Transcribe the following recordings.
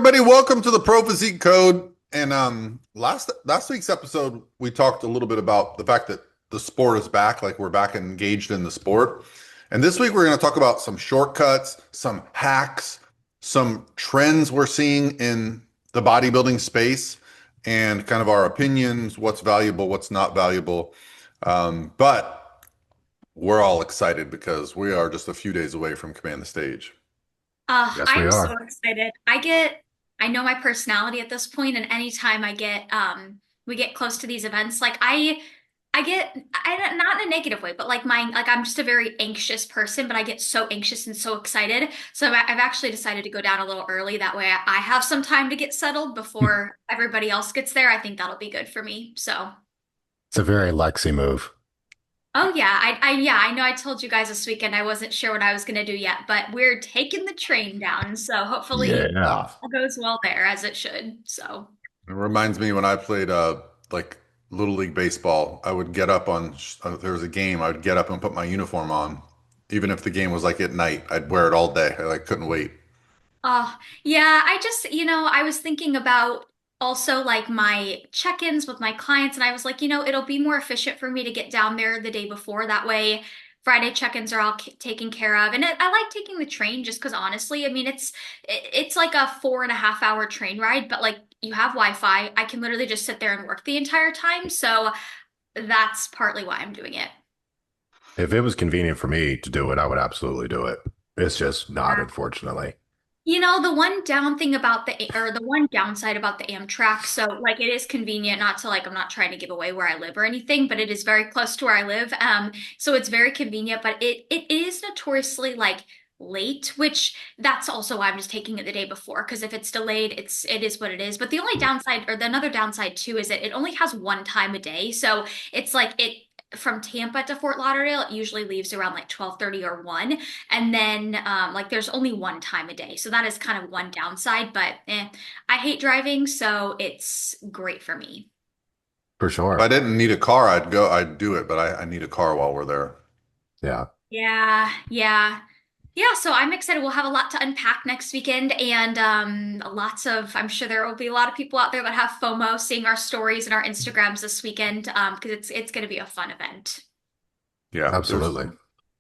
everybody, welcome to the Pro Physique Code. And last week's episode, we talked a little bit about the fact that the sport is back, like we're back engaged in the sport. And this week we're going to talk about some shortcuts, some hacks, some trends we're seeing in the bodybuilding space, and kind of our opinions, what's valuable, what's not valuable. But we're all excited because we are just a few days away from Command the Stage. Yes, we I'm so are. excited. I know my personality at this point, and anytime we get close to these events, not in a negative way, but I'm just a very anxious person, but I get so anxious and so excited. So I've actually decided to go down a little early. That way I have some time to get settled before everybody else gets there. I think that'll be good for me. So. It's a very Lexie move. Oh yeah, I know I told you guys this weekend I wasn't sure what I was gonna do yet, but we're taking the train down, so hopefully Yeah. all goes well there as it should. So It reminds me when I played like Little League baseball, I would get up on if there was a game, I would get up and put my uniform on. Even if the game was like at night, I'd wear it all day. I like couldn't wait. Oh, yeah, I was thinking about also like my check-ins with my clients, and I was like, it'll be more efficient for me to get down there the day before. That way, Friday check-ins are all taken care of. And I like taking the train just because honestly, I mean, it's like a 4.5 hour train ride, but like you have Wi-Fi. I can literally just sit there and work the entire time. So that's partly why I'm doing it. If it was convenient for me to do it, I would absolutely do it. It's just not, unfortunately. The one down thing about the one downside about the Amtrak, so like it is convenient, not to like I'm not trying to give away where I live or anything, but it is very close to where I live. So it's very convenient, but it is notoriously like late, which that's also why I'm just taking it the day before, because if it's delayed, it is what it is. But the only downside or the another downside too is that it only has one time a day. So it's like it from Tampa to Fort Lauderdale, it usually leaves around like 12:30 or 1. And then like there's only one time a day. So that is kind of one downside, but I hate driving, so it's great for me. For If I sure. didn't need a car, I'd do it, but I need a car while we're there. Yeah. Yeah, yeah. Yeah, so I'm excited. We'll have a lot to unpack next weekend and I'm sure there will be a lot of people out there that have FOMO seeing our stories and our Instagrams this weekend because it's going to be a fun event. Yeah, Absolutely.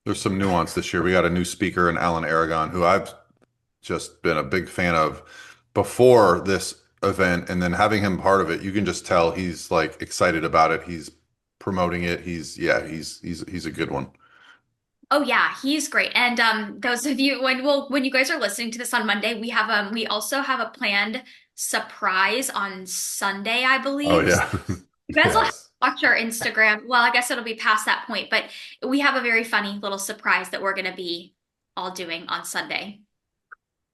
there's some nuance this year. We got a new speaker in Alan Aragon, who I've just been a big fan of before this event, and then having him part of it, you can just tell he's like excited about it. He's promoting it. He's a good one. Oh yeah, he's great. And those of you when you guys are listening to this on Monday, we also have a planned surprise on Sunday, I Oh believe. So yeah. you guys will have to Yes. watch our Instagram. Well, I guess it'll be past that point, but we have a very funny little surprise that we're gonna be all doing on Sunday.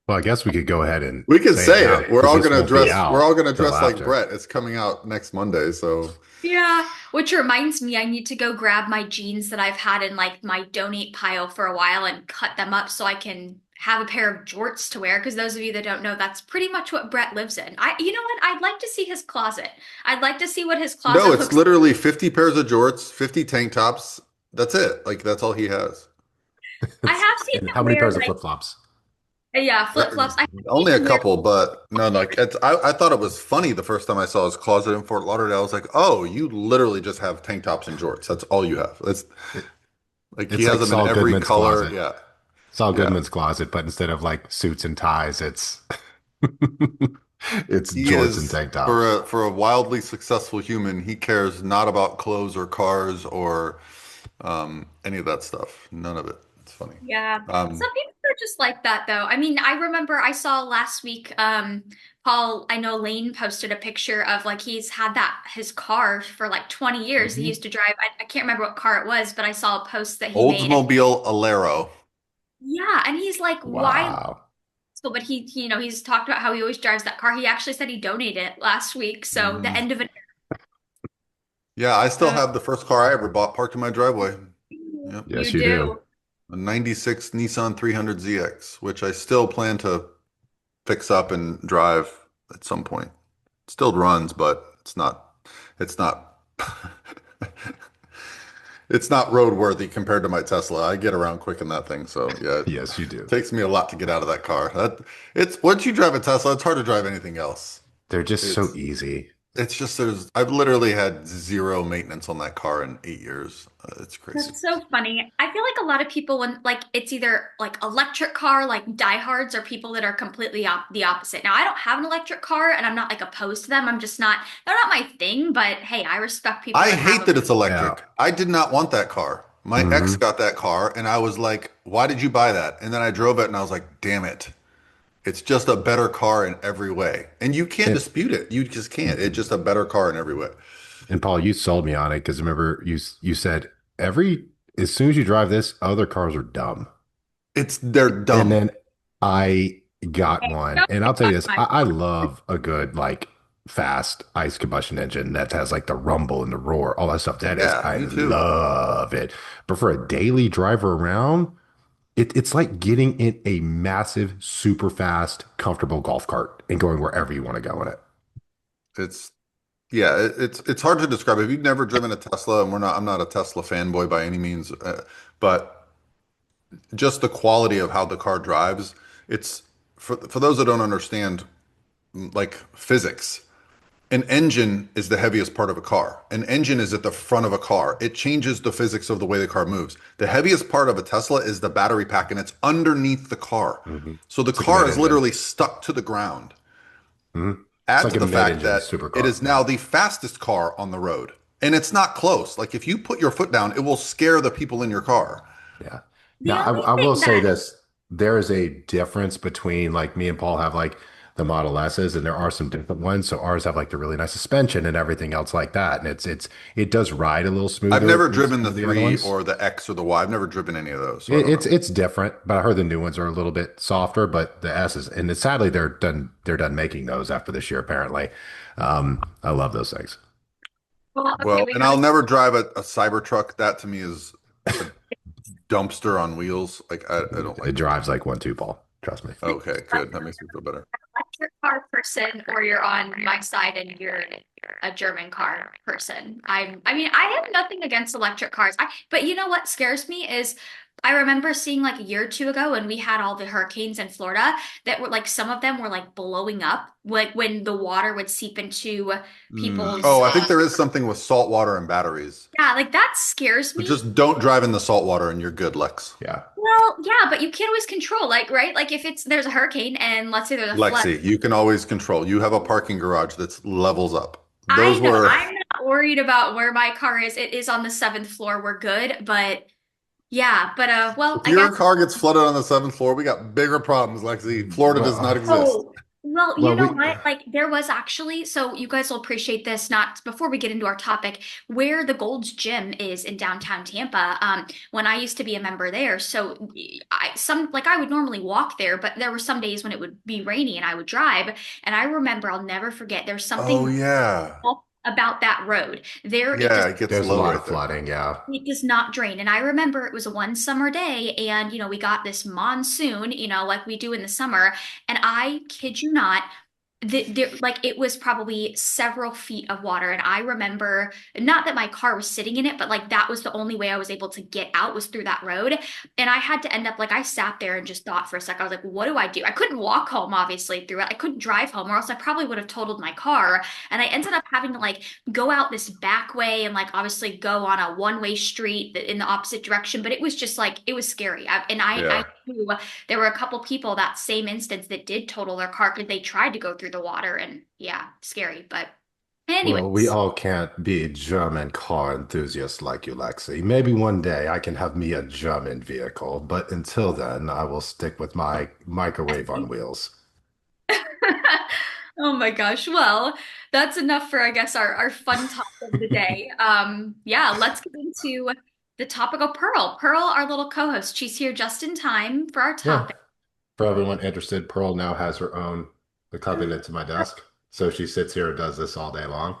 Well, I guess we could go ahead and We can say it say now it. We're because all this gonna won't be dress. We're all out gonna till dress like after. Brett. It's coming out next Monday, so Yeah, which reminds me, I need to go grab my jeans that I've had in like my donate pile for a while and cut them up so I can have a pair of jorts to wear. Because those of you that don't know, that's pretty much what Brett lives in. You know what? I'd like to see his closet. I'd like to see what his no, closet it's looks. literally 50 pairs of jorts, 50 tank tops. That's it. Like that's all he has. I have seen And how him many wear pairs of like, flip-flops? yeah, flip-flops. I have seen Only a him wear, couple, but no, like I thought it was funny the first time I saw his closet in Fort Lauderdale. I was like, oh, you literally just have tank tops and jorts. That's all you have. That's It, like he it's has like them in Saul every Goodman's color. closet. Yeah, Saul yeah. Goodman's closet, but instead of like suits and ties, it's it's He jorts and is tank tops. for a wildly successful human. He cares not about clothes or cars or any of that stuff. None of it. It's funny. yeah. Um, Some people are just like that though. I mean, I remember I saw last week, Paul, I know Lane posted a picture of like he's had his car for like 20 years. He mhm. used to drive, I can't remember what car it was, but I saw a post that he made. Oldsmobile Alero. Yeah, and he's like, why? Wow. So, but he's talked about how he always drives that car. He actually said he donated it last week. So the Mhm. end of it. Yeah, I still Uh, have the first car I ever bought parked in my driveway. Yep. Yes, you you do. do. A 96 Nissan 300ZX, which I still plan to fix up and drive at some point. Still runs, but it's not It's not roadworthy compared to my Tesla. I get around quick in that thing, so yeah, it Yes, you do. takes me a lot to get out of that car. It's once you drive a Tesla, it's hard to drive anything else. They're just so It's easy. it's just I've literally had zero maintenance on that car in 8 years. It's crazy. That's so funny. I feel like a lot of people, when like it's either like electric car, like diehards, or people that are completely the opposite. Now, I don't have an electric car, and I'm not like opposed to them. I'm just not, they're not my thing. But hey, I respect people I that have hate them. that it's Yeah. electric. I did not want that car. My ex Hmm. got that car, and I was like, "Why did you buy that?" And then I drove it, and I was like, "Damn it! It's just a better car in every way." And you can't And, dispute it. You just can't. It's mhm. just a better car in every way. And Paul, you sold me on it because remember you said every as soon as you drive this, other cars are dumb. They're And dumb. then I got Okay, one, don't and I'll pick tell on you this, my I love a good like fast ice combustion engine that has like the rumble and the roar, all that stuff. That is, Yeah, I me too. love it. But for a daily driver around, it's like getting in a massive, super fast, comfortable golf cart and going wherever you want to go in it. It's Yeah, it's hard to describe. If you've never driven a Tesla, and I'm not a Tesla fanboy by any means, but just the quality of how the car drives, it's for those that don't understand like physics. An engine is the heaviest part of a car. An engine is at the front of a car. It changes the physics of the way the car moves. The heaviest part of a Tesla is the battery pack, and it's underneath the car. Hmm. So the It's like a car is mid-engine. literally stuck to the ground. Hmm. It's Add like to a the fact mid-engine that it supercar. is Yeah. now the fastest car on the road. And it's not close. Like if you put your foot down, it will scare the people in your car. Yeah. The Now, only I will thing say that this. There is a difference between like me and Paul have like the Model S's and there are some different ones. So ours have like the really nice suspension and everything else like that. And it does ride a little I've smoother never than driven some the of the other 3 ones. or the X or the Y. I've never driven any of those, so I don't know. It's different, but I heard the new ones are a little bit softer, but the S's and sadly they're done making those after this year apparently. I love those things. well, okay, Well, we and have I'll never drive a Cybertruck. That to me is a dumpster on wheels. Like I don't It like those. drives like one two, Paul. Trust me. Okay, good. That makes me feel better. electric car person, or you're on my side and you're a German car person. I mean, I have nothing against electric cars. But you know what scares me is I remember seeing like a year or two ago when we had all the hurricanes in Florida that were like some of them were like blowing up, like when the water would seep into people's Oh, I think there is something with salt water and batteries. yeah, like that scares But me. just don't drive in the salt water and you're good, Lex. Yeah. Well, yeah, but you can't always control, like, right? Like if there's a hurricane and let's say there's a flood. Lexi, you can always control. You have a parking garage that's levels up. I Those know were, I'm not worried about where my car is. It is on the seventh floor. We're good, but yeah, but well, if I guess. your car gets flooded on the seventh floor, we got bigger problems, Lexi. Florida does not Well, exist. Oh, well, you well, know we what? Like there was actually, so you guys will appreciate this, not before we get into our topic, where the Gold's Gym is in downtown Tampa. When I used to be a member there, so I would normally walk there, but there were some days when it would be rainy and I would drive. And I remember I'll never forget there's Oh something yeah. about that road. There it Yeah, does it gets there's a low lot right of there. flooding. Yeah. it does not drain. And I remember it was one summer day, and we got this monsoon, like we do in the summer. And I kid you not, like it was probably several feet of water. And I remember not that my car was sitting in it, but like that was the only way I was able to get out was through that road. And I had to end up like I sat there and just thought for a sec. I was like, what do I do? I couldn't walk home, obviously, through it. I couldn't drive home, or else I probably would have totaled my car. And I ended up having to like go out this back way and like obviously go on a one-way street in the opposite direction. But it was just like it was scary. I Yeah. knew there were a couple people that same instance that did total their car because they tried to go through the water, and yeah, scary. But Well, we anyways, all can't be German car enthusiasts like you, Lexi. Maybe one day I can have me a German vehicle, but until then, I will stick with my microwave on wheels. oh my gosh. Well, that's enough for I guess our fun talk of the day. Yeah, let's get into the topic of Pearl. Pearl, our little co-host, she's here just in time for our Yeah. topic. For everyone interested, Pearl now has her own accompaniment to my desk. So she sits here and does this all day long.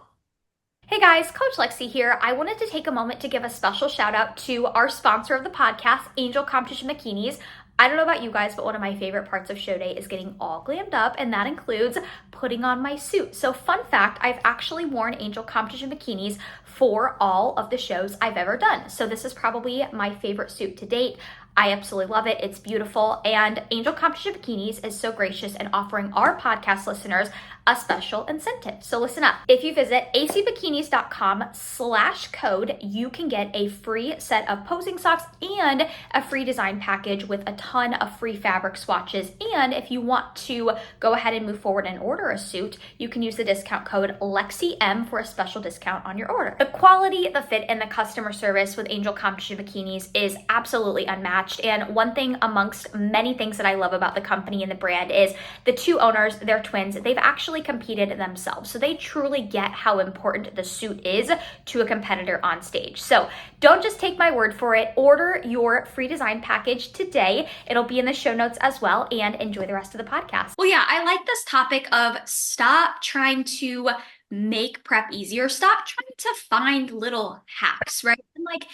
Hey guys, Coach Lexie here. I wanted to take a moment to give a special shout out to our sponsor of the podcast, Angel Competition Bikinis. I don't know about you guys, but one of my favorite parts of show day is getting all glammed up, and that includes putting on my suit. So fun fact, I've actually worn Angel competition bikinis for all of the shows I've ever done. So this is probably my favorite suit to date. I absolutely love it. It's beautiful. And Angel Competition Bikinis is so gracious in offering our podcast listeners a special incentive. So listen up. If you visit acbikinis.com/code, you can get a free set of posing socks and a free design package with a ton of free fabric swatches. And if you want to go ahead and move forward and order a suit, you can use the discount code LexieM for a special discount on your order. The quality, the fit, and the customer service with Angel Competition Bikinis is absolutely unmatched. And one thing amongst many things that I love about the company and the brand is the two owners, they're twins. They've actually competed themselves. So they truly get how important the suit is to a competitor on stage. So don't just take my word for it. Order your free design package today. It'll be in the show notes as well, and enjoy the rest of the podcast. Well, yeah, I like this topic of stop trying to make prep easier. Stop trying to find little hacks, right? And like,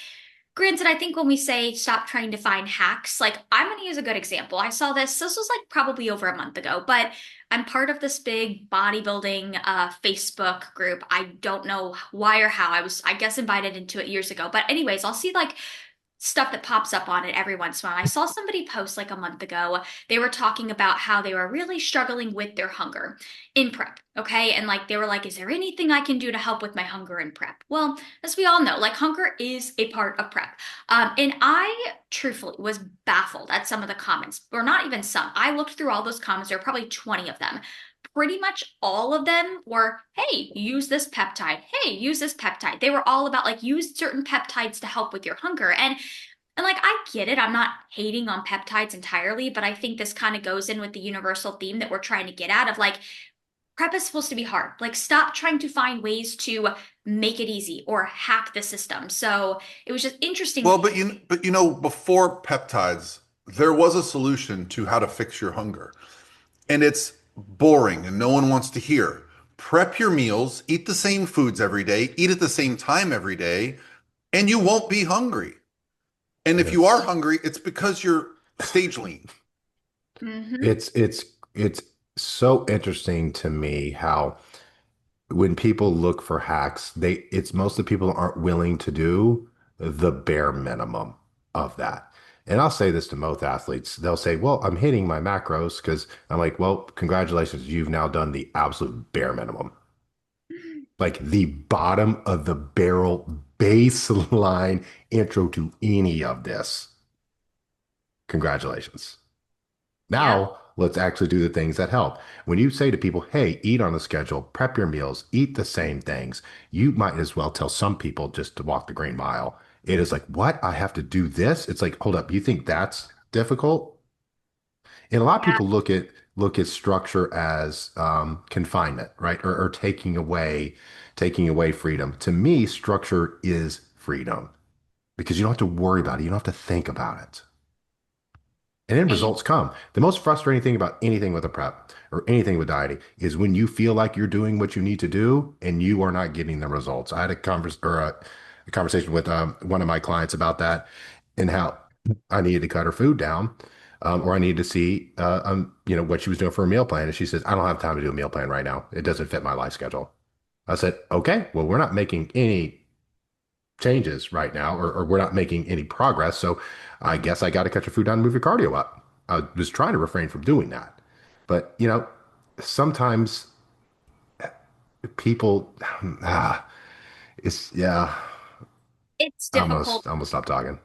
granted, I think when we say stop trying to find hacks, like I'm going to use a good example. I saw this was like probably over a month ago, but I'm part of this big bodybuilding Facebook group. I don't know why or how. I guess, invited into it years ago. But anyways, I'll see like stuff that pops up on it every once in a while. I saw somebody post like a month ago. They were talking about how they were really struggling with their hunger in prep. Okay. And like, they were like, is there anything I can do to help with my hunger in prep? Well, as we all know, like hunger is a part of prep. And I truthfully was baffled at some of the comments, or not even some. I looked through all those comments. There were probably 20 of them. Pretty much all of them were, hey, use this peptide. Hey, use this peptide. They were all about like use certain peptides to help with your hunger. And like, I get it. I'm not hating on peptides entirely, but I think this kind of goes in with the universal theme that we're trying to get at of like, prep is supposed to be hard. Like, stop trying to find ways to make it easy or hack the system. So it was just interesting. Well, but before peptides, there was a solution to how to fix your hunger. And it's boring and no one wants to hear. Prep your meals, eat the same foods every day, eat at the same time every day, and you won't be hungry. And if you are hungry, it's because you're stage lean. Mhm. It's so interesting to me how when people look for hacks, it's most of the people aren't willing to do the bare minimum of that. And I'll say this to most athletes. They'll say, well, I'm hitting my macros because I'm like, well, congratulations, you've now done the absolute bare minimum. Like the bottom of the barrel baseline intro to any of this. Congratulations. Now, let's actually do the things that help. When you say to people, hey, eat on a schedule, prep your meals, eat the same things, you might as well tell some people just to walk the green mile. It is like, what? I have to do this? It's like, hold up, you think that's difficult? And a lot of Yeah. people look at structure as confinement, right? Or taking away freedom. To me, structure is freedom because you don't have to worry about it. You don't have to think about it. And then results come. The most frustrating thing about anything with a prep or anything with dieting is when you feel like you're doing what you need to do and you are not getting the results. I had a conversation with one of my clients about that and how I needed to cut her food down, or I needed to see, what she was doing for a meal plan. And she says, I don't have time to do a meal plan right now. It doesn't fit my life schedule. I said, okay, well, we're not making any changes right now, or we're not making any progress. So I guess I got to cut your food down and move your cardio up. I was trying to refrain from doing that. But, sometimes people, yeah, It's I'm gonna, I'm difficult. gonna stop talking.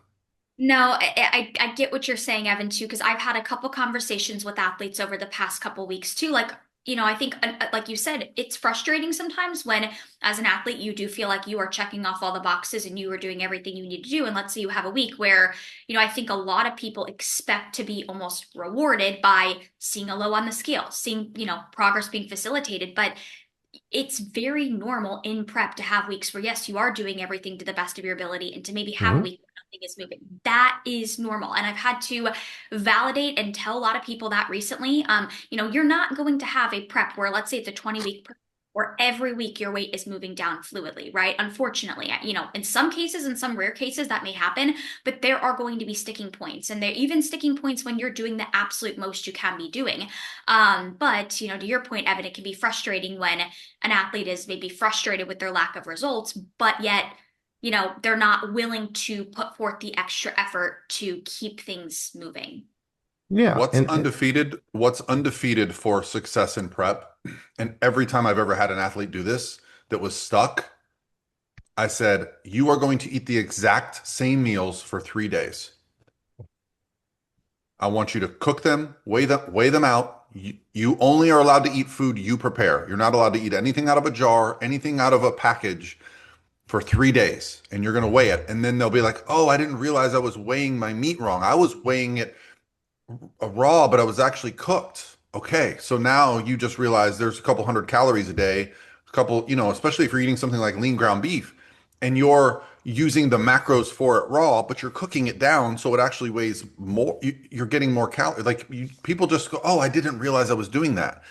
No, I get what you're saying, Evan, too, because I've had a couple conversations with athletes over the past couple weeks too. Like, I think, like you said, it's frustrating sometimes when, as an athlete, you do feel like you are checking off all the boxes and you are doing everything you need to do. And let's say you have a week where, I think a lot of people expect to be almost rewarded by seeing a low on the scale, seeing, progress being facilitated. But it's very normal in prep to have weeks where, yes, you are doing everything to the best of your ability and to maybe have a Mhm. week where nothing is moving. That is normal. And I've had to validate and tell a lot of people that recently, you're not going to have a prep where, let's say it's a 20-week prep. or every week your weight is moving down fluidly, right? Unfortunately, in some cases, in some rare cases, that may happen, but there are going to be sticking points, and there even sticking points when you're doing the absolute most you can be doing. But to your point, Evan, it can be frustrating when an athlete is maybe frustrated with their lack of results, but yet they're not willing to put forth the extra effort to keep things moving. Yeah, What's undefeated? What's undefeated for success in prep? And every time I've ever had an athlete do this that was stuck, I said, you are going to eat the exact same meals for 3 days. I want you to cook them, weigh them out. You only are allowed to eat food you prepare. You're not allowed to eat anything out of a jar, anything out of a package for 3 days. And you're going to weigh it. And then they'll be like, oh, I didn't realize I was weighing my meat wrong. I was weighing it raw, but I was actually cooked. Okay, so now you just realize there's a couple hundred calories a day, a couple, especially if you're eating something like lean ground beef and you're using the macros for it raw, but you're cooking it down so it actually weighs more. You're getting more calories. Like people just go, oh, I didn't realize I was doing that.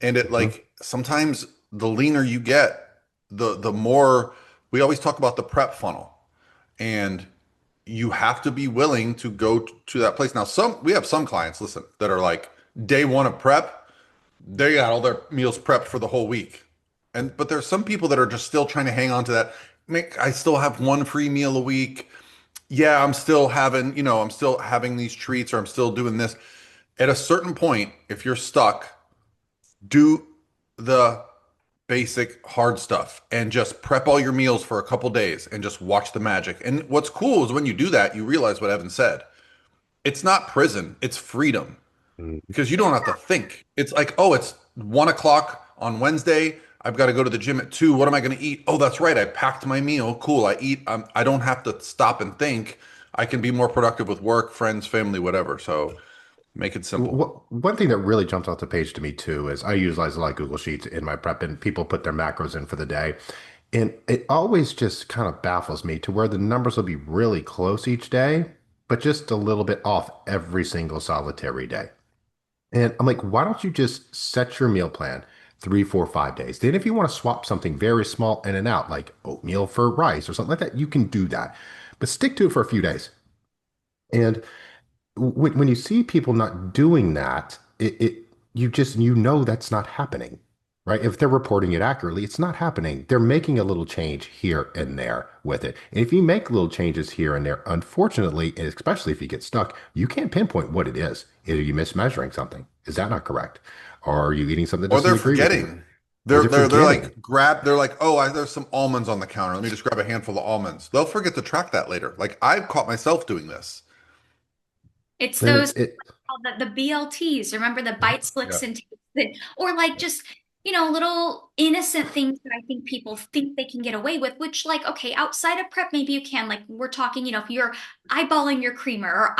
And it Mhm. like sometimes the leaner you get, the more we always talk about the prep funnel. And you have to be willing to go to that place. Now, we have some clients, listen, that are like day one of prep, they got all their meals prepped for the whole week. But there's some people that are just still trying to hang on to that. I still have one free meal a week. Yeah, I'm still having these treats or I'm still doing this. At a certain point, if you're stuck, do the basic hard stuff and just prep all your meals for a couple days and just watch the magic. And what's cool is when you do that, you realize what Evan said. It's not prison, it's freedom Mhm. because you don't have to think. It's like, oh, it's 1 o'clock on Wednesday. I've got to go to the gym at 2. What am I going to eat? Oh, that's right. I packed my meal. Cool. I eat. I don't have to stop and think. I can be more productive with work, friends, family, whatever. So make it simple. One thing that really jumps off the page to me too is I utilize a lot of Google Sheets in my prep, and people put their macros in for the day. And it always just kind of baffles me to where the numbers will be really close each day, but just a little bit off every single solitary day. And I'm like, why don't you just set your meal plan 3, 4, 5 days? Then if you want to swap something very small in and out, like oatmeal for rice or something like that, you can do that. But stick to it for a few days. And when you see people not doing that, you know that's not happening, right? If they're reporting it accurately, it's not happening. They're making a little change here and there with it. And if you make little changes here and there, unfortunately, and especially if you get stuck, you can't pinpoint what it is. Either you mismeasuring something. Is that not correct? Or are you eating something that Or doesn't they're agree with you? forgetting. Or They're they're they're they're forgetting. like they're like, oh, there's some almonds on the counter. Let me just grab a handful of almonds. They'll forget to track that later. Like I've caught myself doing this. It's And those it the BLTs. Remember the bite Yeah. slicks and takes or like just little innocent things that I think people think they can get away with. Which like okay, outside of prep, maybe you can. Like we're talking, if you're eyeballing your creamer or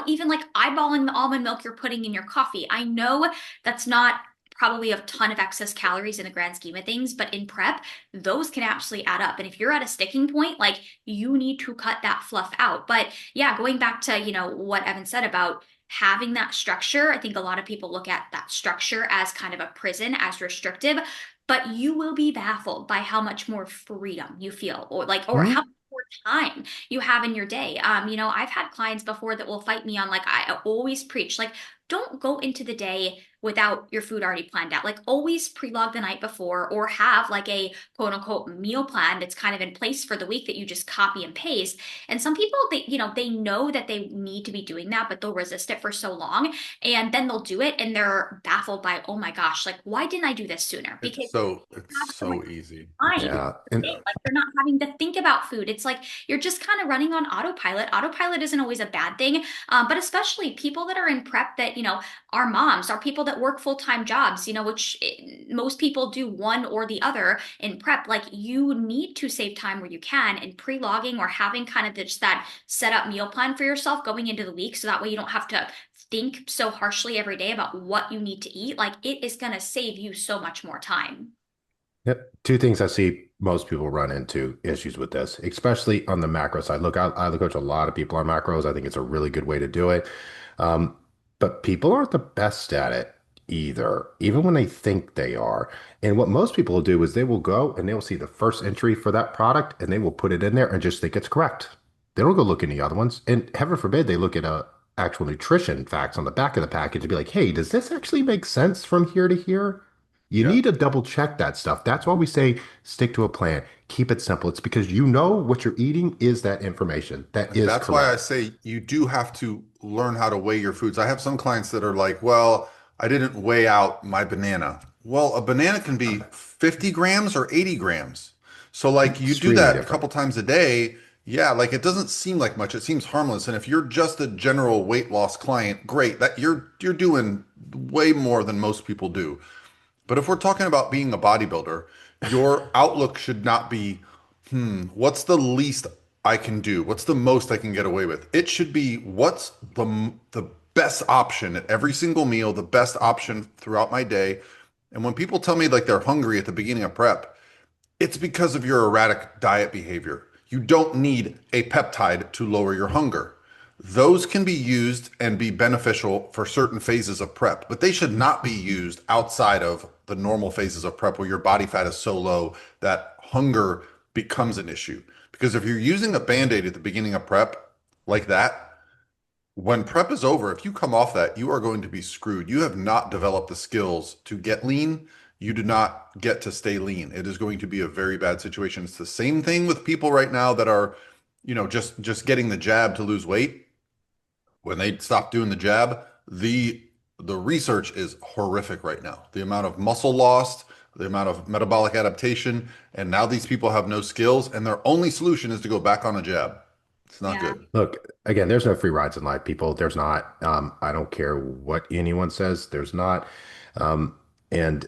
even like eyeballing the almond milk you're putting in your coffee. I know that's not probably a ton of excess calories in the grand scheme of things, but in prep, those can actually add up. And if you're at a sticking point, like you need to cut that fluff out. But yeah, going back to, what Evan said about having that structure, I think a lot of people look at that structure as kind of a prison, as restrictive, but you will be baffled by how much more freedom you feel or how Mhm. much more time you have in your day. I've had clients before that will fight me on like I always preach, like don't go into the day without your food already planned out. Like always pre-log the night before or have like a quote unquote meal plan that's kind of in place for the week that you just copy and paste. And some people they know that they need to be doing that, but they'll resist it for so long. And then they'll do it and they're baffled by, oh my gosh, like why didn't I do this sooner? Because It's they have so much so easy. time. Yeah. And Like they're not having to think about food. It's like you're just kind of running on autopilot. Autopilot isn't always a bad thing, but especially people that are in prep that are moms, are people that work full-time jobs, which most people do one or the other in prep. Like you need to save time where you can, and pre-logging or having kind of just that set up meal plan for yourself going into the week, so that way you don't have to think so harshly every day about what you need to eat. Like it is going to save you so much more time. yep. Two things I see most people run into issues with this, especially on the macro side. Look, I coach a lot of people on macros. I think it's a really good way to do it. Um, but people aren't the best at it. either, even when they think they are. And what most people will do is they will go and they will see the first entry for that product and they will put it in there and just think it's correct. They don't go look at the other ones. And heaven forbid they look at actual nutrition facts on the back of the package and be like, hey, does this actually make sense from here to here? You Yeah. need to double check that stuff. That's why we say stick to a plan. Keep it simple. It's because you know what you're eating is that information. That And is that's why I correct. say you do have to learn how to weigh your foods. I have some clients that are like, well, I didn't weigh out my banana. Well, a banana can be 50 grams or 80 grams. So, like, you do Extremely that a different. couple times a day. Yeah, like it doesn't seem like much. It seems harmless. And if you're just a general weight loss client, great. That you're doing way more than most people do. But if we're talking about being a bodybuilder, your outlook should not be, what's the least I can do? What's the most I can get away with? It should be what's the best option at every single meal, the best option throughout my day. And when people tell me like they're hungry at the beginning of prep, it's because of your erratic diet behavior. You don't need a peptide to lower your hunger. Those can be used and be beneficial for certain phases of prep, but they should not be used outside of the normal phases of prep where your body fat is so low that hunger becomes an issue. Because if you're using a band-aid at the beginning of prep like that, when prep is over, if you come off that, you are going to be screwed. You have not developed the skills to get lean. You do not get to stay lean. It is going to be a very bad situation. It's the same thing with people right now that are, just getting the jab to lose weight. When they stop doing the jab, the research is horrific right now. The amount of muscle lost, the amount of metabolic adaptation, and now these people have no skills, and their only solution is to go back on a jab. It's not Yeah. good. Look, again, there's no free rides in life, people. There's not. I don't care what anyone says. There's not. And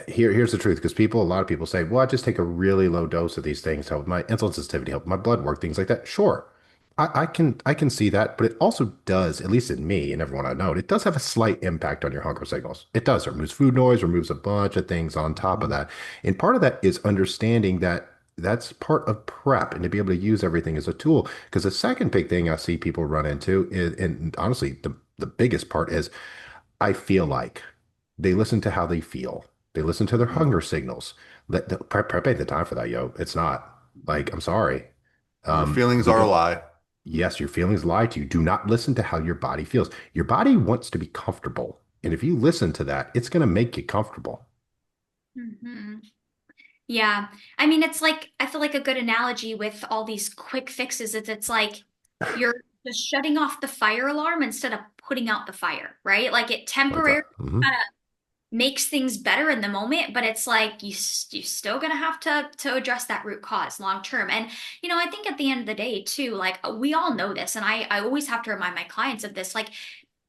here's the truth, because a lot of people say, well, I just take a really low dose of these things to help my insulin sensitivity, help my blood work, things like that. Sure. I can see that, but it also does, at least in me and everyone I know, it does have a slight impact on your hunger signals. It does. It removes food noise, removes a bunch of things on top of Mhm. that. And part of that is understanding that that's part of prep and to be able to use everything as a tool. Because the second big thing I see people run into is, and honestly, the biggest part is I feel like they listen to how they feel. They listen to their Mhm. hunger signals. Prep ain't the time for that, yo. It's not. Like, I'm sorry. Your feelings You are a don't. lie. Yes, your feelings lie to you. Do not listen to how your body feels. Your body wants to be comfortable. And if you listen to that, it's going to make you comfortable. Hmm. Yeah. I mean, it's like, I feel like a good analogy with all these quick fixes is it's like you're just shutting off the fire alarm instead of putting out the fire, right? Like it Like temporarily that. Hmm. kind of makes things better in the moment, but it's like you still gonna have to address that root cause long term. And I think at the end of the day too, like we all know this, and I always have to remind my clients of this, like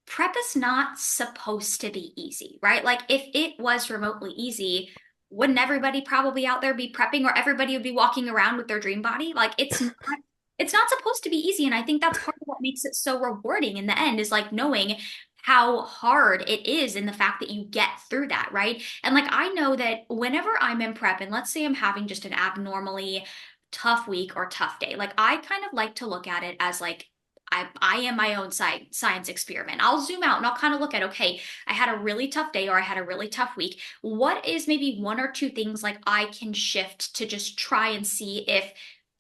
prep is not supposed to be easy, right? Like if it was remotely easy, wouldn't everybody probably out there be prepping or everybody would be walking around with their dream body? Like it's not supposed to be easy. And I think that's part of what makes it so rewarding in the end is like knowing how hard it is in the fact that you get through that, right? And like I know that whenever I'm in prep and let's say I'm having just an abnormally tough week or tough day, like I kind of like to look at it as like I am my own science experiment. I'll zoom out and I'll kind of look at, okay, I had a really tough day or I had a really tough week. What is maybe one or two things like I can shift to just try and see if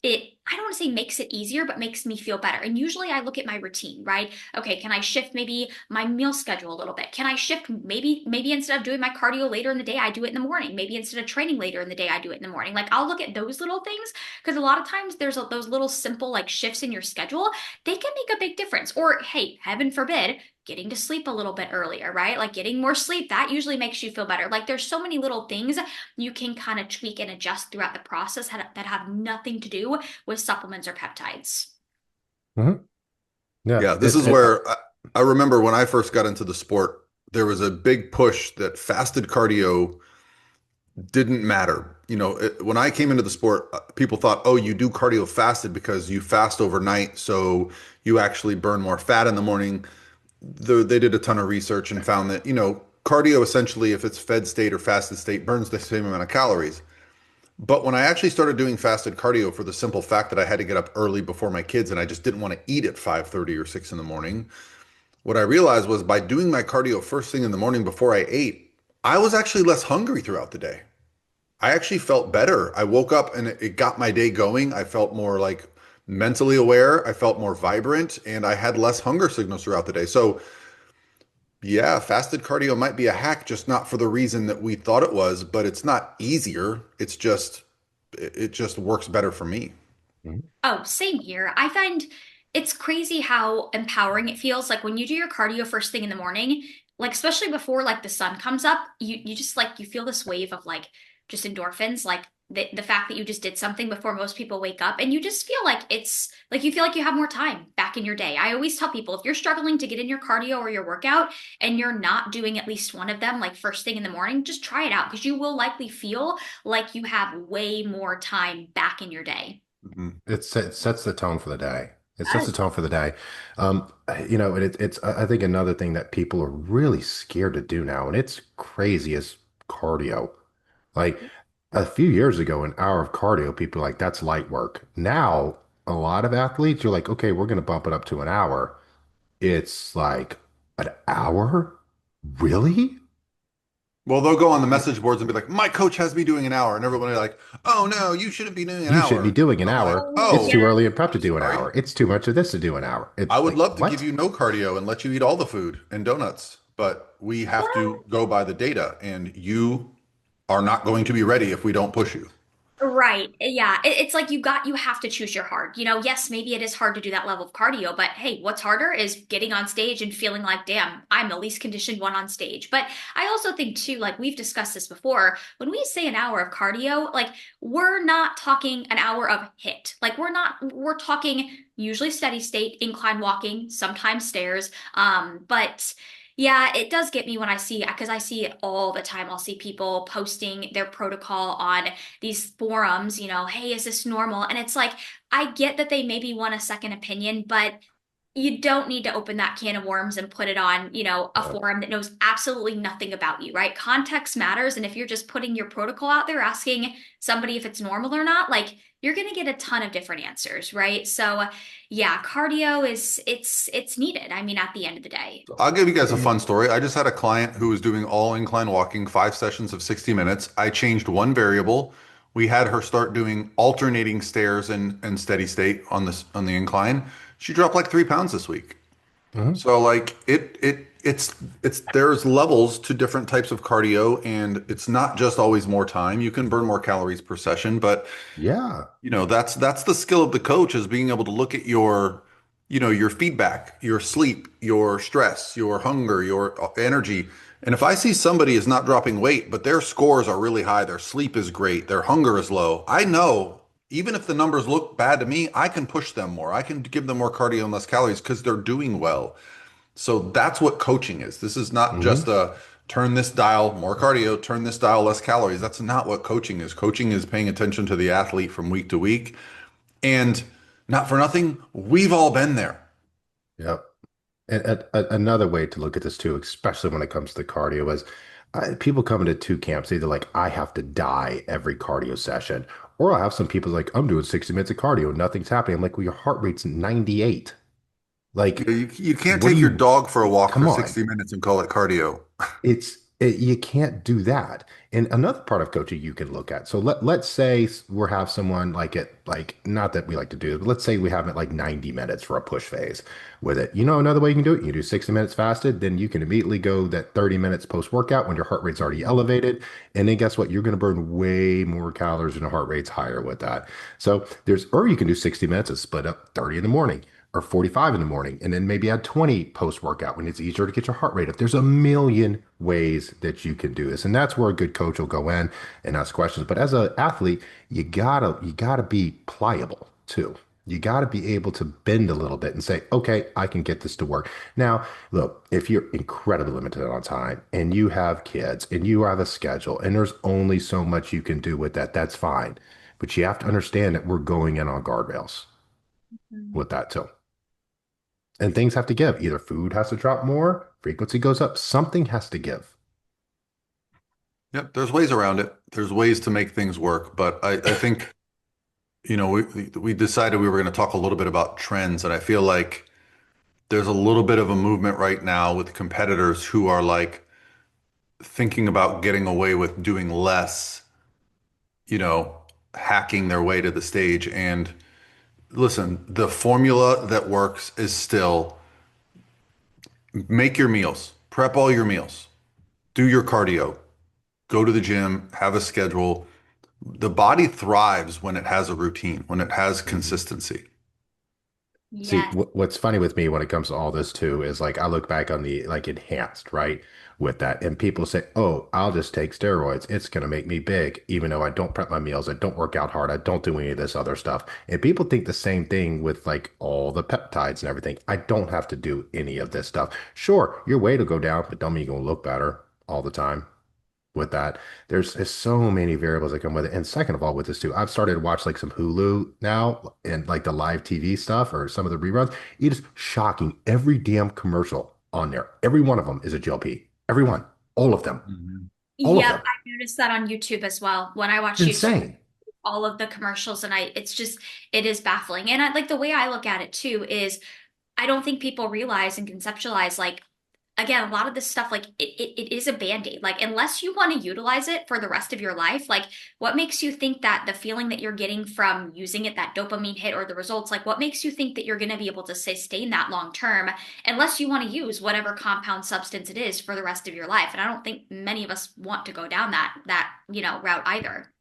I don't want to say makes it easier, but makes me feel better. And usually I look at my routine, right? Okay, can I shift maybe my meal schedule a little bit? Can I shift maybe instead of doing my cardio later in the day, I do it in the morning. Maybe instead of training later in the day, I do it in the morning. Like I'll look at those little things because a lot of times those little simple like shifts in your schedule, they can make a big difference. Or hey, heaven forbid, getting to sleep a little bit earlier, right? Like getting more sleep, that usually makes you feel better. Like there's so many little things you can kind of tweak and adjust throughout the process that have nothing to do with supplements or peptides. Hmm. Yeah. Yeah, this is where I remember when I first got into the sport, there was a big push that fasted cardio didn't matter. When I came into the sport, people thought, oh, you do cardio fasted because you fast overnight, so you actually burn more fat in the morning. They did a ton of research and found that, cardio essentially, if it's fed state or fasted state, burns the same amount of calories. But when I actually started doing fasted cardio for the simple fact that I had to get up early before my kids and I just didn't want to eat at 5:30 or 6 in the morning, what I realized was by doing my cardio first thing in the morning before I ate, I was actually less hungry throughout the day. I actually felt better. I woke up and it got my day going. I felt more like mentally aware. I felt more vibrant and I had less hunger signals throughout the day. So, yeah, fasted cardio might be a hack, just not for the reason that we thought it was, but it's not easier. It just works better for me. Mhm. Oh, same here. I find it's crazy how empowering it feels like when you do your cardio first thing in the morning, like especially before like the sun comes up, you just like you feel this wave of like just endorphins, like the fact that you just did something before most people wake up and you just feel like it's like you feel like you have more time back in your day. I always tell people if you're struggling to get in your cardio or your workout and you're not doing at least one of them like first thing in the morning, just try it out because you will likely feel like you have way more time back in your day. Mhm. It sets the tone for the day. It sets the Yes. tone for the day. Um, and it's I think another thing that people are really scared to do now, and it's crazy, is cardio. Like a few years ago, an hour of cardio, people were like, that's light work. Now, a lot of athletes, you're like, okay, we're going to bump it up to an hour. It's like an hour? Really? Well, they'll go on the message boards and be like, "My coach has me doing an hour," and everybody like, "Oh no, you shouldn't be doing an You should be hour." doing an I'm like, hour. Oh, It's yeah. too "Oh, early in prep to I'm do an sorry. hour. It's too much of this to do an hour. I It's would like, love to give what? you no cardio and let you eat all the food and donuts, but we have to go by the data, and you are not going to be ready if we don't push you." Right. Yeah. It's like you have to choose your hard. Yes, maybe it is hard to do that level of cardio, but hey, what's harder is getting on stage and feeling like, damn, I'm the least conditioned one on stage. But I also think too, like we've discussed this before, when we say an hour of cardio, like we're not talking an hour of hit. Like we're talking usually steady state, incline walking, sometimes stairs. But yeah, it does get me when I see, because I see it all the time. I'll see people posting their protocol on these forums, hey, is this normal? And it's like, I get that they maybe want a second opinion, but you don't need to open that can of worms and put it on, a Uh, forum that knows absolutely nothing about you, right? Context matters. And if you're just putting your protocol out there asking somebody if it's normal or not, like you're going to get a ton of different answers, right? So yeah, cardio it's needed. I mean, at the end of the day. I'll give you guys a and fun story. I just had a client who was doing all incline walking, 5 sessions of 60 minutes. I changed one variable. We had her start doing alternating stairs and steady state on the incline. She dropped like 3 pounds this week. mhm. So like it's there's levels to different types of cardio, and it's not just always more time. You can burn more calories per session, but Yeah. that's the skill of the coach, is being able to look at your feedback, your sleep, your stress, your hunger, your energy. And if I see somebody is not dropping weight, but their scores are really high, their sleep is great, their hunger is low, I know even if the numbers look bad to me, I can push them more. I can give them more cardio and less calories because they're doing well. So that's what coaching is. This is not just Hmm. a turn this dial, more cardio, turn this dial, less calories. That's not what coaching is. Coaching is paying attention to the athlete from week to week. And not for nothing, we've all been there. Yep. And another way to look at this too, especially when it comes to cardio, is people come into two camps. Either like, I have to die every cardio session, or I have some people like, I'm doing 60 minutes of cardio, nothing's happening. I'm like, well, your heart rate's 98. Like, You can't what do take your you, dog for a walk come for on. 60 minutes and call it cardio. You can't do that. And another part of coaching you can look at. So let's say we have someone like it, like not that we like to do it, but let's say we have it like 90 minutes for a push phase with it. Another way you can do it, you do 60 minutes fasted, then you can immediately go that 30 minutes post workout when your heart rate's already elevated. And then guess what? You're going to burn way more calories and your heart rate's higher with that. So or you can do 60 minutes and split up 30 in the morning or 45 in the morning, and then maybe add 20 post workout when it's easier to get your heart rate up. There's a million ways that you can do this. And that's where a good coach will go in and ask questions. But as an athlete, you gotta be pliable too. You got to be able to bend a little bit and say, okay, I can get this to work. Now, look, if you're incredibly limited on time and you have kids and you have a schedule and there's only so much you can do with that, that's fine. But you have to understand that we're going in on guardrails with that too. And things have to give. Either food has to drop more, frequency goes up, something has to give. Yep, there's ways around it. There's ways to make things work. But I think, we decided we were going to talk a little bit about trends, and I feel like there's a little bit of a movement right now with competitors who are like thinking about getting away with doing less, you know, hacking their way to the stage. And listen, the formula that works is still make your meals, prep all your meals, do your cardio, go to the gym, have a schedule. The body thrives when it has a routine, when it has Mhm. consistency. See, Yes. what's funny with me when it comes to all this too is like I look back on the like enhanced, right, with that, and people say, "Oh, I'll just take steroids. It's gonna make me big," even though I don't prep my meals, I don't work out hard, I don't do any of this other stuff. And people think the same thing with like all the peptides and everything. I don't have to do any of this stuff. Sure, your weight will go down, but don't mean you're gonna look better all the time with that. There's so many variables that come with it. And second of all, with this too, I've started to watch like some Hulu now and like the live TV stuff or some of the reruns. It is shocking. Every damn commercial on there, every one of them is a GLP. Every one, all of them, Mhm. all of Yep, them. I noticed that on YouTube as well. When I watch It's YouTube, insane. all of the commercials, and it's just, it is baffling. And I like the way I look at it too is I don't think people realize and conceptualize like again, a lot of this stuff like it is a band-aid. Like unless you want to utilize it for the rest of your life, like what makes you think that the feeling that you're getting from using it, that dopamine hit or the results, like what makes you think that you're going to be able to sustain that long term unless you want to use whatever compound substance it is for the rest of your life. And I don't think many of us want to go down that route either.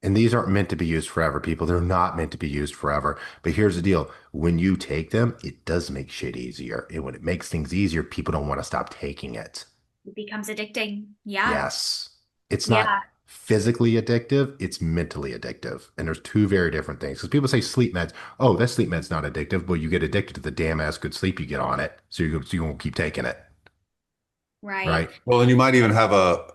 And these aren't meant to be used forever, people. They're not meant to be used forever. But here's the deal. When you take them, it does make shit easier. And when it makes things easier, people don't want to stop taking it. It becomes addicting. Yeah. Yes. It's not Yeah. physically addictive, it's mentally addictive. And there's two very different things. Because people say sleep meds, oh, that sleep med's not addictive. Well, you get addicted to the damn ass good sleep you get on it. So you won't keep taking it. Right. Right. Well, and you might even have a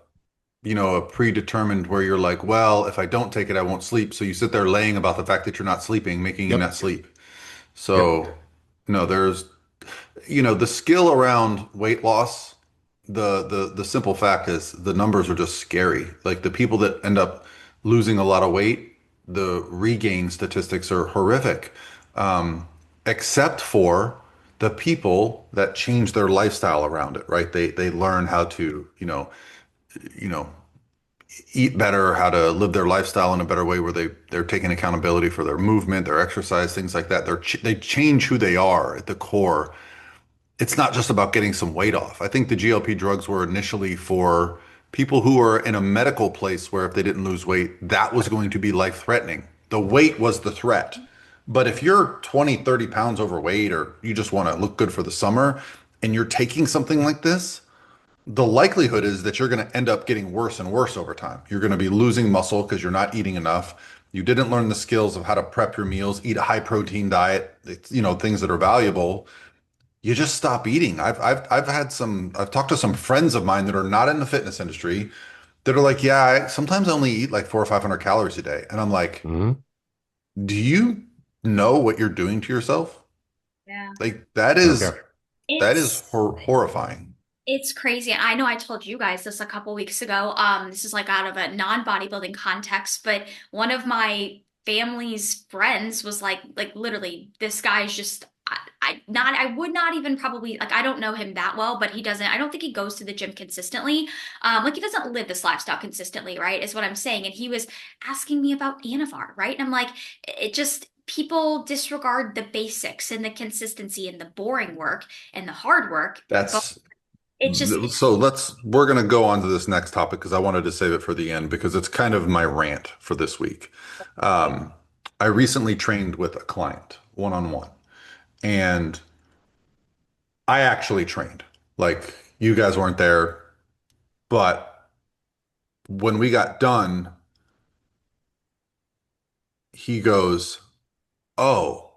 predetermined where you're like, well, if I don't take it, I won't sleep. So you sit there laying about the fact that you're not sleeping, making you not Yep. sleep. Yep. So, no, the skill around weight loss, the simple fact is the numbers are just scary. Like the people that end up losing a lot of weight, the regain statistics are horrific. Um, Except for the people that change their lifestyle around it, right? They learn how to, you know, eat better, how to live their lifestyle in a better way where they're taking accountability for their movement, their exercise, things like that. They change who they are at the core. It's not just about getting some weight off. I think the GLP drugs were initially for people who are in a medical place where if they didn't lose weight, that was going to be life threatening. The weight was the threat. But if you're 20, 30 pounds overweight or you just want to look good for the summer and you're taking something like this, the likelihood is that you're going to end up getting worse and worse over time. You're going to be losing muscle because you're not eating enough. You didn't learn the skills of how to prep your meals, eat a high protein diet, things that are valuable. You just stop eating. I've talked to some friends of mine that are not in the fitness industry that are like, yeah, sometimes I only eat like 400 or 500 calories a day. And I'm like, Hmm. do you know what you're doing to yourself? Yeah. Like Okay. that is It's horrifying. It's crazy. I know I told you guys this a couple weeks ago. This is like out of a non-bodybuilding context, but one of my family's friends was like literally, this guy's just I would not even probably like I don't know him that well, but he doesn't. I don't think he goes to the gym consistently. Like he doesn't live this lifestyle consistently, right? Is what I'm saying. And he was asking me about Anavar, right? And I'm like, it just people disregard the basics and the consistency and the boring work and the hard work. But That's it's just we're going to go on to this next topic because I wanted to save it for the end because it's kind of my rant for this week. Um, I recently trained with a client one on one, and I actually trained. Like you guys weren't there, but when we got done, he goes, "Oh,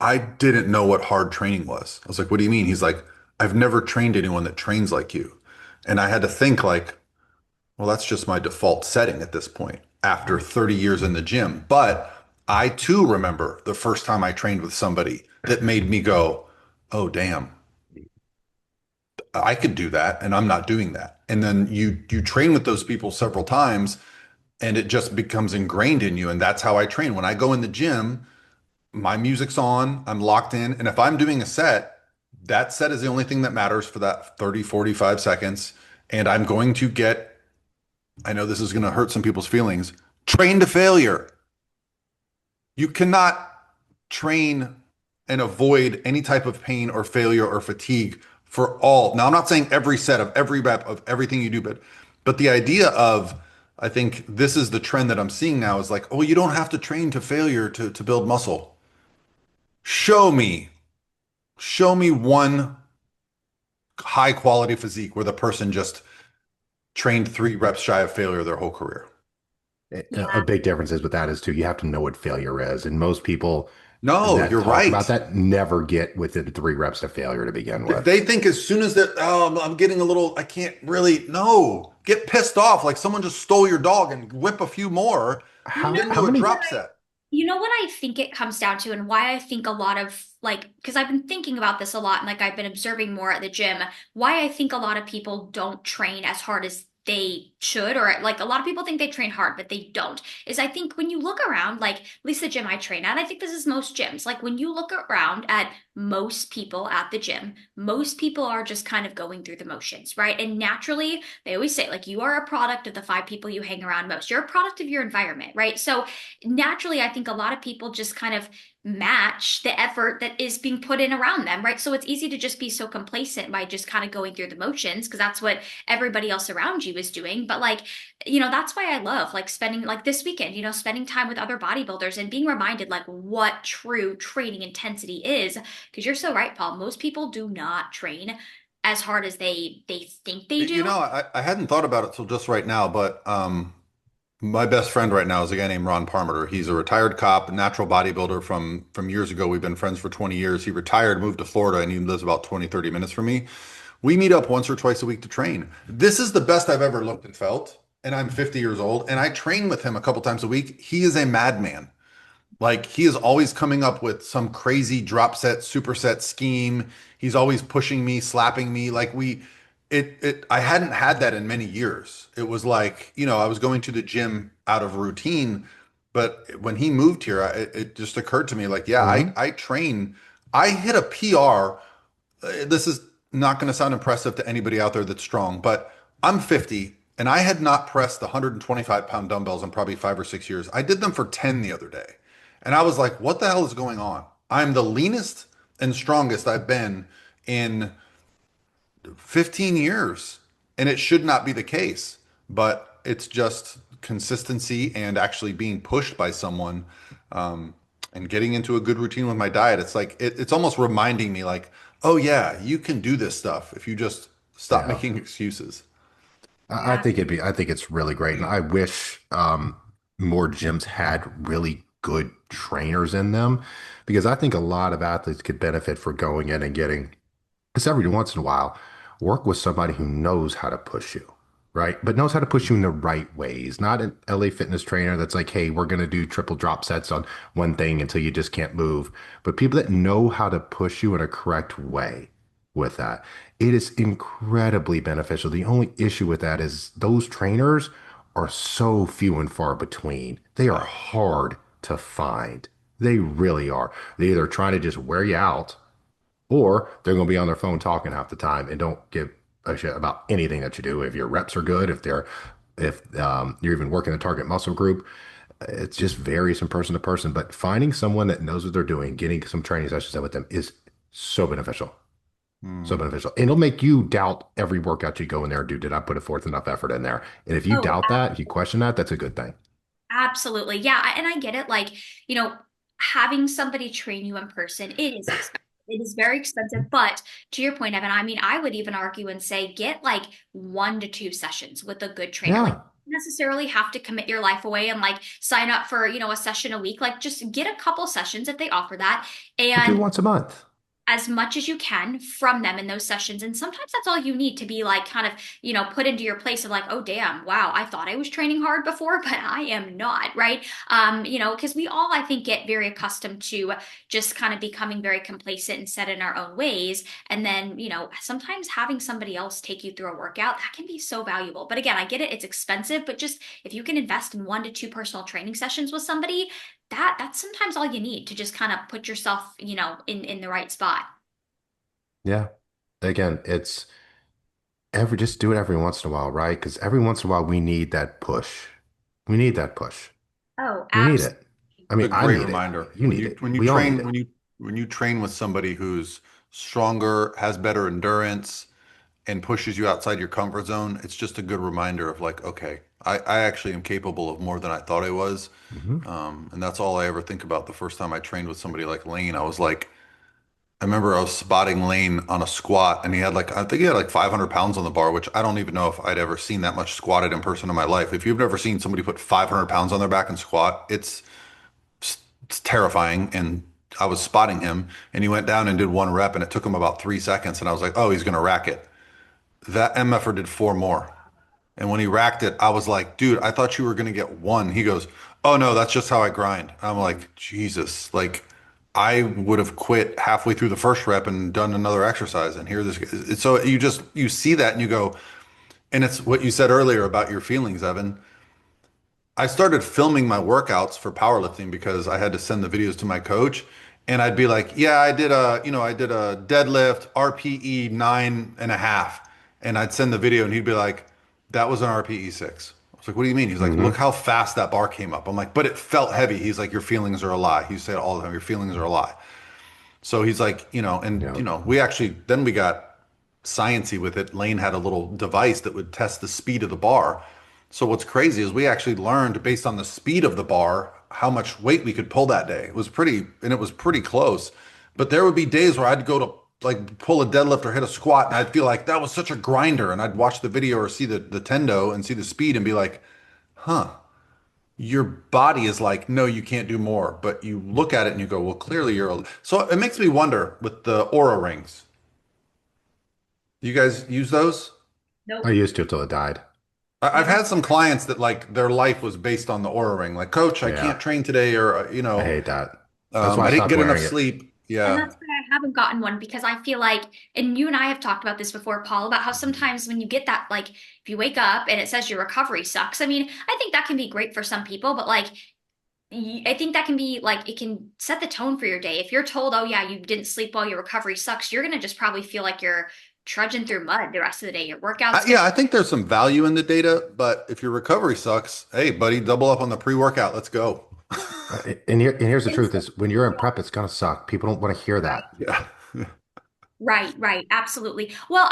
I didn't know what hard training was." I was like, "What do you mean?" He's like, "I've never trained anyone that trains like you." And I had to think like, well, that's just my default setting at this point after 30 years in the gym. But I too remember the first time I trained with somebody that made me go, oh, damn, I could do that. And I'm not doing that. And then you train with those people several times and it just becomes ingrained in you. And that's how I train. When I go in the gym, my music's on, I'm locked in. And if I'm doing a set, That set is the only thing that matters for that 30, 45 seconds. And I'm going to get, I know this is going to hurt some people's feelings, train to failure. You cannot train and avoid any type of pain or failure or fatigue for all. Now, I'm not saying every set of every rep of everything you do, but the idea of, I think this is the trend that I'm seeing now is like, oh, you don't have to train to failure to build muscle. Show me, show me one high quality physique where the person just trained 3 reps shy of failure their whole career. A big difference is with that is too, you have to know what failure is. And most people No, that you're talk about right. that never get within 3 reps to failure to begin with. They think as soon as they're, oh, I'm getting a little, I can't really, no, get pissed off like someone just stole your dog and whip a few more, You know How then how do a many drop set. You know what I think it comes down to, and why I think a lot of like, because I've been thinking about this a lot, and like I've been observing more at the gym, why I think a lot of people don't train as hard as they should, or like a lot of people think they train hard, but they don't, is I think when you look around, like at least the gym I train at, I think this is most gyms, like when you look around at most people at the gym, most people are just kind of going through the motions, right? And naturally, they always say, like, you are a product of the 5 people you hang around most. You're a product of your environment, right? So naturally, I think a lot of people just kind of match the effort that is being put in around them, right? So it's easy to just be so complacent by just kind of going through the motions because that's what everybody else around you is doing. But like, that's why I love like spending like this weekend, spending time with other bodybuilders and being reminded like what true training intensity is. Because you're so right, Paul. Most people do not train as hard as they think they You do. know, I hadn't thought about it till just right now, but my best friend right now is a guy named Ron Parmenter. He's a retired cop, natural bodybuilder from years ago. We've been friends for 20 years. He retired, moved to Florida, and he lives about 20, 30 minutes from me. We meet up once or twice a week to train. This is the best I've ever looked and felt, and I'm 50 years old, and I train with him a couple times a week. He is a madman. Like he is always coming up with some crazy drop set, superset scheme. He's always pushing me, slapping me. Like I hadn't had that in many years. It was like, I was going to the gym out of routine, but when he moved here, it just occurred to me like, yeah, Mhm. I train, I hit a PR. This is not going to sound impressive to anybody out there that's strong, but I'm 50 and I had not pressed the 125-pound dumbbells in probably 5 or 6 years. I did them for 10 the other day. And I was like, what the hell is going on? I'm the leanest and strongest I've been in 15 years. And it should not be the case, but it's just consistency and actually being pushed by someone and getting into a good routine with my diet. It's like, it's almost reminding me, like, oh, yeah, you can do this stuff if you just stop Yeah. making excuses. I Yeah. think I think it's really great. And I wish more gyms had really good trainers in them because I think a lot of athletes could benefit for going in and getting, because every once in a while, work with somebody who knows how to push you, right? But knows how to push you in the right ways. Not an LA fitness trainer that's like, hey, we're going to do triple drop sets on one thing until you just can't move. But people that know how to push you in a correct way with that. It is incredibly beneficial. The only issue with that is those trainers are so few and far between. They are hard to find. They really are. They're either trying to just wear you out or they're going to be on their phone talking half the time and don't give a shit about anything that you do. If your reps are good, if you're even working the target muscle group, it just varies from person to person. But finding someone that knows what they're doing, getting some training sessions in with them is so beneficial. So Hmm. beneficial. And it'll make you doubt every workout you go in there and do. Did I put forth enough effort in there? And if you Oh, doubt that, if you question that, that's a good thing. absolutely. Yeah, and I get it. Like, having somebody train you in person, it is expensive. It is very expensive. But to your point, Evan, I mean, I would even argue and say get like 1 to 2 sessions with a good trainer. Like, Yeah. you don't necessarily have to commit your life away and like sign up for, a session a week. Like, just get a couple sessions if they offer that. Or do it And once a month. as much as you can from them in those sessions. And sometimes that's all you need to be like kind of, put into your place of like, oh, damn, wow, I thought I was training hard before, but I am not, right? Because we all, I think, get very accustomed to just kind of becoming very complacent and set in our own ways. And then, sometimes having somebody else take you through a workout, that can be so valuable. But again, I get it, it's expensive, but just if you can invest in 1 to 2 personal training sessions with somebody, that's sometimes all you need to just kind of put yourself, in the right spot. Yeah. Again, it's just do it every once in a while, right? Because every once in a while we need that push. We need that push. Oh, We need absolutely. it. I It's a mean, I great need it. reminder. You need it. We all need it. When you train with somebody who's stronger, has better endurance, and pushes you outside your comfort zone, it's just a good reminder of like, okay, I actually am capable of more than I thought I was. Hmm. And that's all I ever think about the first time I trained with somebody like Lane. I was like, I remember I was spotting Lane on a squat and he had like, I think he had like 500 pounds on the bar, which I don't even know if I'd ever seen that much squatted in person in my life. If you've never seen somebody put 500 pounds on their back and squat, it's terrifying. And I was spotting him and he went down and did one rep and it took him about 3 seconds. And I was like, oh, he's going to rack it. That MFer did four more. And when he racked it, I was like, dude, I thought you were going to get one. He goes, oh no, that's just how I grind. I'm like, Jesus, like I would have quit halfway through the first rep and done another exercise. And here this, so you see that and you go, and it's what you said earlier about your feelings, Evan. I started filming my workouts for powerlifting because I had to send the videos to my coach. And I'd be like, yeah, I did a deadlift RPE 9.5. And I'd send the video and he'd be like, that was an RPE 6. I was like, what do you mean? He's like, look Hmm. how fast that bar came up. I'm like, but it felt heavy. He's like, your feelings are a lie. He said all the time, your feelings are a lie. So he's like, Yeah. we actually, then we got sciency with it. Lane had a little device that would test the speed of the bar. So what's crazy is we actually learned based on the speed of the bar how much weight we could pull that day. It was pretty close. But there would be days where I'd go to like pull a deadlift or hit a squat and I'd feel like that was such a grinder. And I'd watch the video or see the tendo and see the speed and be like, huh, your body is like, no, you can't do more. But you look at it and you go, well, clearly so it makes me wonder with the Aura rings. You guys use those? I Nope. used to till it died. I've Never. had some clients that like their life was based on the Aura ring. Like, coach, I Yeah. can't train today, or I hate that. That's why I I didn't stopped get enough wearing it. sleep. And Yeah, that's why I haven't gotten one because I feel like, and you and I have talked about this before, Paul, about how Mhm. sometimes when you get that, like, if you wake up and it says your recovery sucks, I mean, I think that can be great for some people, but like, I think that can be like, it can set the tone for your day. If you're told, oh, yeah, you didn't sleep well, your recovery sucks, you're going to just probably feel like you're trudging through mud the rest of the day. Your workout's going yeah. to, I think there's some value in the data, but if your recovery sucks, hey, buddy, double up on the pre-workout. Let's go. And here's the truth is when you're in prep, it's gonna suck. People don't want to hear right? that. Yeah. Right, right, absolutely. Well,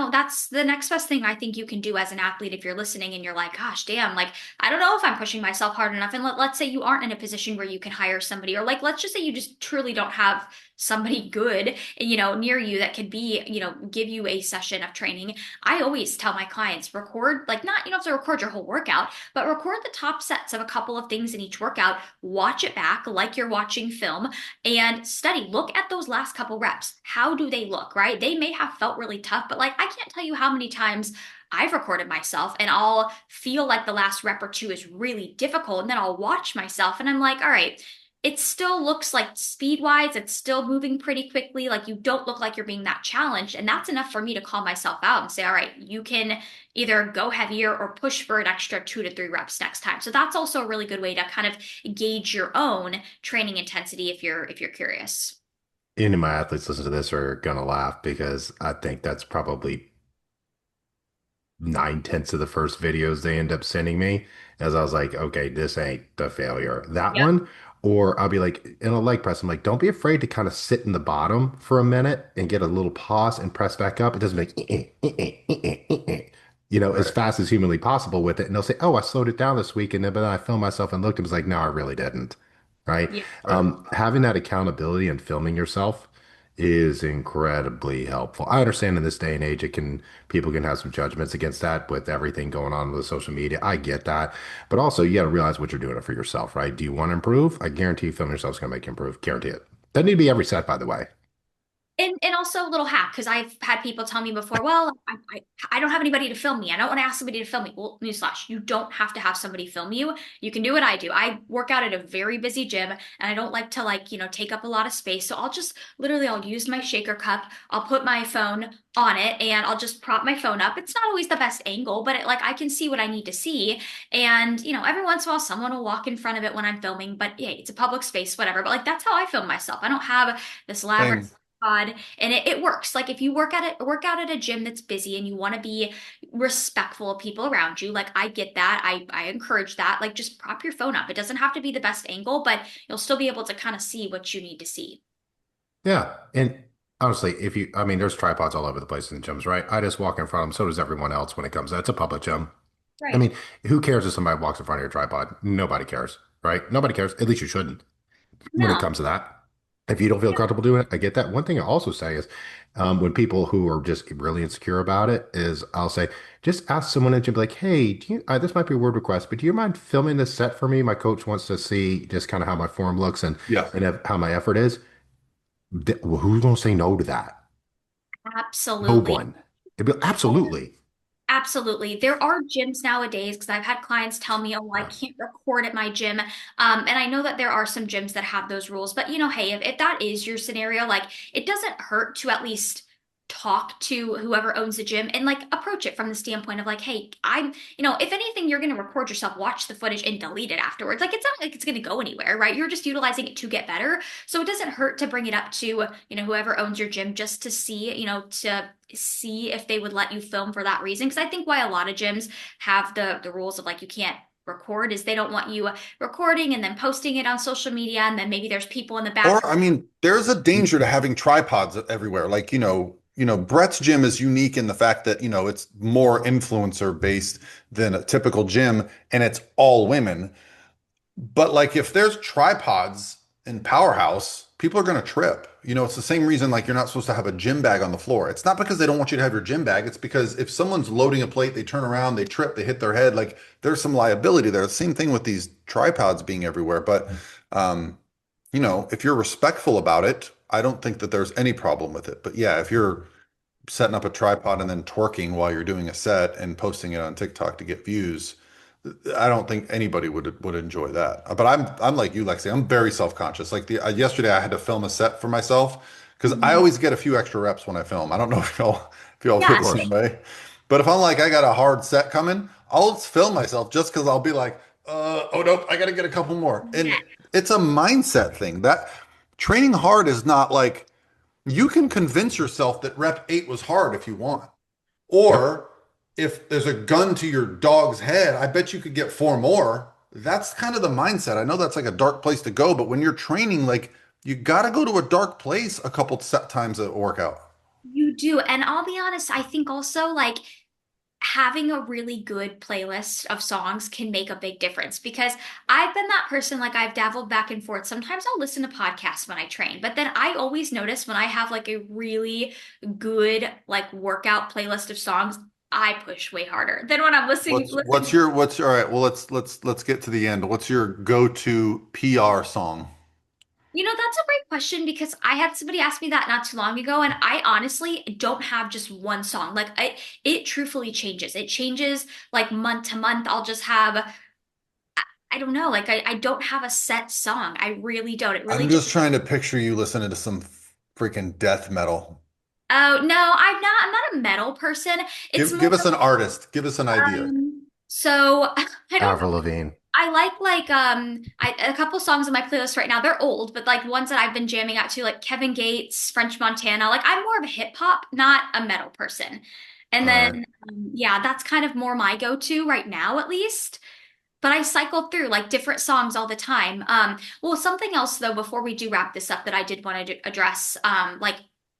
that's the next best thing I think you can do as an athlete if you're listening and you're like, gosh, damn, like, I don't know if I'm pushing myself hard enough. And let's say you aren't in a position where you can hire somebody, or like, let's just say you just truly don't have somebody good, near you that could be, give you a session of training. I always tell my clients, record, like, not, you don't have to record your whole workout, but record the top sets of a couple of things in each workout, watch it back like you're watching film and study. Look at those last couple reps. How do they look, right? They may have felt really tough, but like I can't tell you how many times I've recorded myself and I'll feel like the last rep or two is really difficult. And then I'll watch myself and I'm like, all right, it still looks like speed wise, it's still moving pretty quickly. Like you don't look like you're being that challenged. And that's enough for me to call myself out and say, all right, you can either go heavier or push for an extra 2 to 3 reps next time. So that's also a really good way to kind of gauge your own training intensity if you're curious. Any of my athletes listen to this are gonna laugh because I think that's probably 9/10 of the first videos they end up sending me. As I was like, okay, this ain't the failure. That Yep. one, or I'll be like in a leg press, I'm like, don't be afraid to kind of sit in the bottom for a minute and get a little pause and press back up. It doesn't make as Right. fast as humanly possible with it. And they'll say, oh, I slowed it down this week. And then but then I filmed myself and looked and was like, no, I really didn't. Right. Yeah. Right. Having that accountability and filming yourself is incredibly helpful. I understand in this day and age, people can have some judgments against that with everything going on with social media. I get that. But also, you got to realize what you're doing it for yourself, right? Do you want to improve? I guarantee you filming yourself is going to make you improve. Guarantee it. Doesn't need to be every set, by the way. And also a little hack because I've had people tell me before, well, I don't have anybody to film me. I don't want to ask somebody to film me. Well, newsflash, you don't have to have somebody film you. You can do what I do. I work out at a very busy gym and I don't like to take up a lot of space. So I'll use my shaker cup. I'll put my phone on it and I'll just prop my phone up. It's not always the best angle, but I can see what I need to see. And, every once in a while someone will walk in front of it when I'm filming, but yeah, it's a public space, whatever. But like that's how I film myself. I don't have this elaborate Same. tripod, and it works. Like if you work out at a gym that's busy and you want to be respectful of people around you, like I get that. I encourage that. Like just prop your phone up. It doesn't have to be the best angle, but you'll still be able to kind of see what you need to see. Yeah. And honestly, I mean, there's tripods all over the place in the gyms, right? I just walk in front of them. So does everyone else when it comes to It's a public gym. I Right. mean, who cares if somebody walks in front of your tripod? Nobody cares, right? Nobody cares. At least you shouldn't when it No. comes to that. If you don't feel comfortable doing it, I get that. One thing I also say is when people who are just really insecure about it is I'll say, just ask someone in the gym, like, hey, this might be a word request, but do you mind filming this set for me? My coach wants to see just kind of how my form looks Yeah. and how my effort is. Well, who's going to say no to that? No Absolutely. one. Absolutely. Absolutely. There are gyms nowadays because I've had clients tell me, oh, I can't record at my gym. And I know that there are some gyms that have those rules, but hey, if that is your scenario, like it doesn't hurt to at least talk to whoever owns the gym and like approach it from the standpoint of like, hey, if anything, you're going to record yourself, watch the footage and delete it afterwards. Like it's not like it's going to go anywhere, right? You're just utilizing it to get better. So it doesn't hurt to bring it up to, whoever owns your gym just to see, to see if they would let you film for that reason. Because I think why a lot of gyms have the rules of like you can't record is they don't want you recording and then posting it on social media and then maybe there's people in the Or, background. I mean, there's a danger to having tripods everywhere. Like, Brett's gym is unique in the fact that, it's more influencer based than a typical gym and it's all women. But like if there's tripods in Powerhouse, people are going to trip. It's the same reason like you're not supposed to have a gym bag on the floor. It's not because they don't want you to have your gym bag. It's because if someone's loading a plate, they turn around, they trip, they hit their head, like there's some liability there. Same thing with these tripods being everywhere. But if you're respectful about it, I don't think that there's any problem with it. But yeah, if you're setting up a tripod and then twerking while you're doing a set and posting it on TikTok to get views, I don't think anybody would enjoy that. But I'm like you, Lexi. I'm very self-conscious. Like yesterday, I had to film a set for myself because I Mhm. always get a few extra reps when I film. I don't know if y'all Of feel Yeah, the same course. way, but if I'm like I got a hard set coming, I'll film myself just because I'll be like, oh nope, I got to get a couple more. yeah. And it's a mindset thing. That training hard is not like you can convince yourself that rep 8 was hard if you want. Yep. Or if there's a gun to your dog's head, I bet you could get 4 more. That's kind of the mindset. I know that's like a dark place to go, but when you're training, like you got to go to a dark place a couple set times a workout. You do. And I'll be honest, I think also like having a really good playlist of songs can make a big difference because I've been that person, like I've dabbled back and forth. Sometimes I'll listen to podcasts when I train, but then I always notice when I have like a really good like workout playlist of songs, I push way harder than when I'm listening. What's all right, well let's get to the end. What's your go-to PR song? That's a great question because I had somebody ask me that not too long ago, and I honestly don't have just one song. Like it truthfully changes. It changes like month to month. I'll just have, I don't know, like I don't have a set song. I really don't. It really I'm just, just trying to picture you listening to some freaking death metal. oh no, I'm not a metal person. It's more Give us an artist. Give us an idea. so I don't Avril know. Lavigne. I like a couple songs on my playlist right now. They're old, but like ones that I've been jamming out to, like Kevin Gates, French Montana. Like I'm more of a hip hop, not a metal person. And All right. then yeah, that's kind of more my go-to right now, at least. But I cycle through like different songs all the time. Well, something else though, before we do wrap this up, that I did want to address, like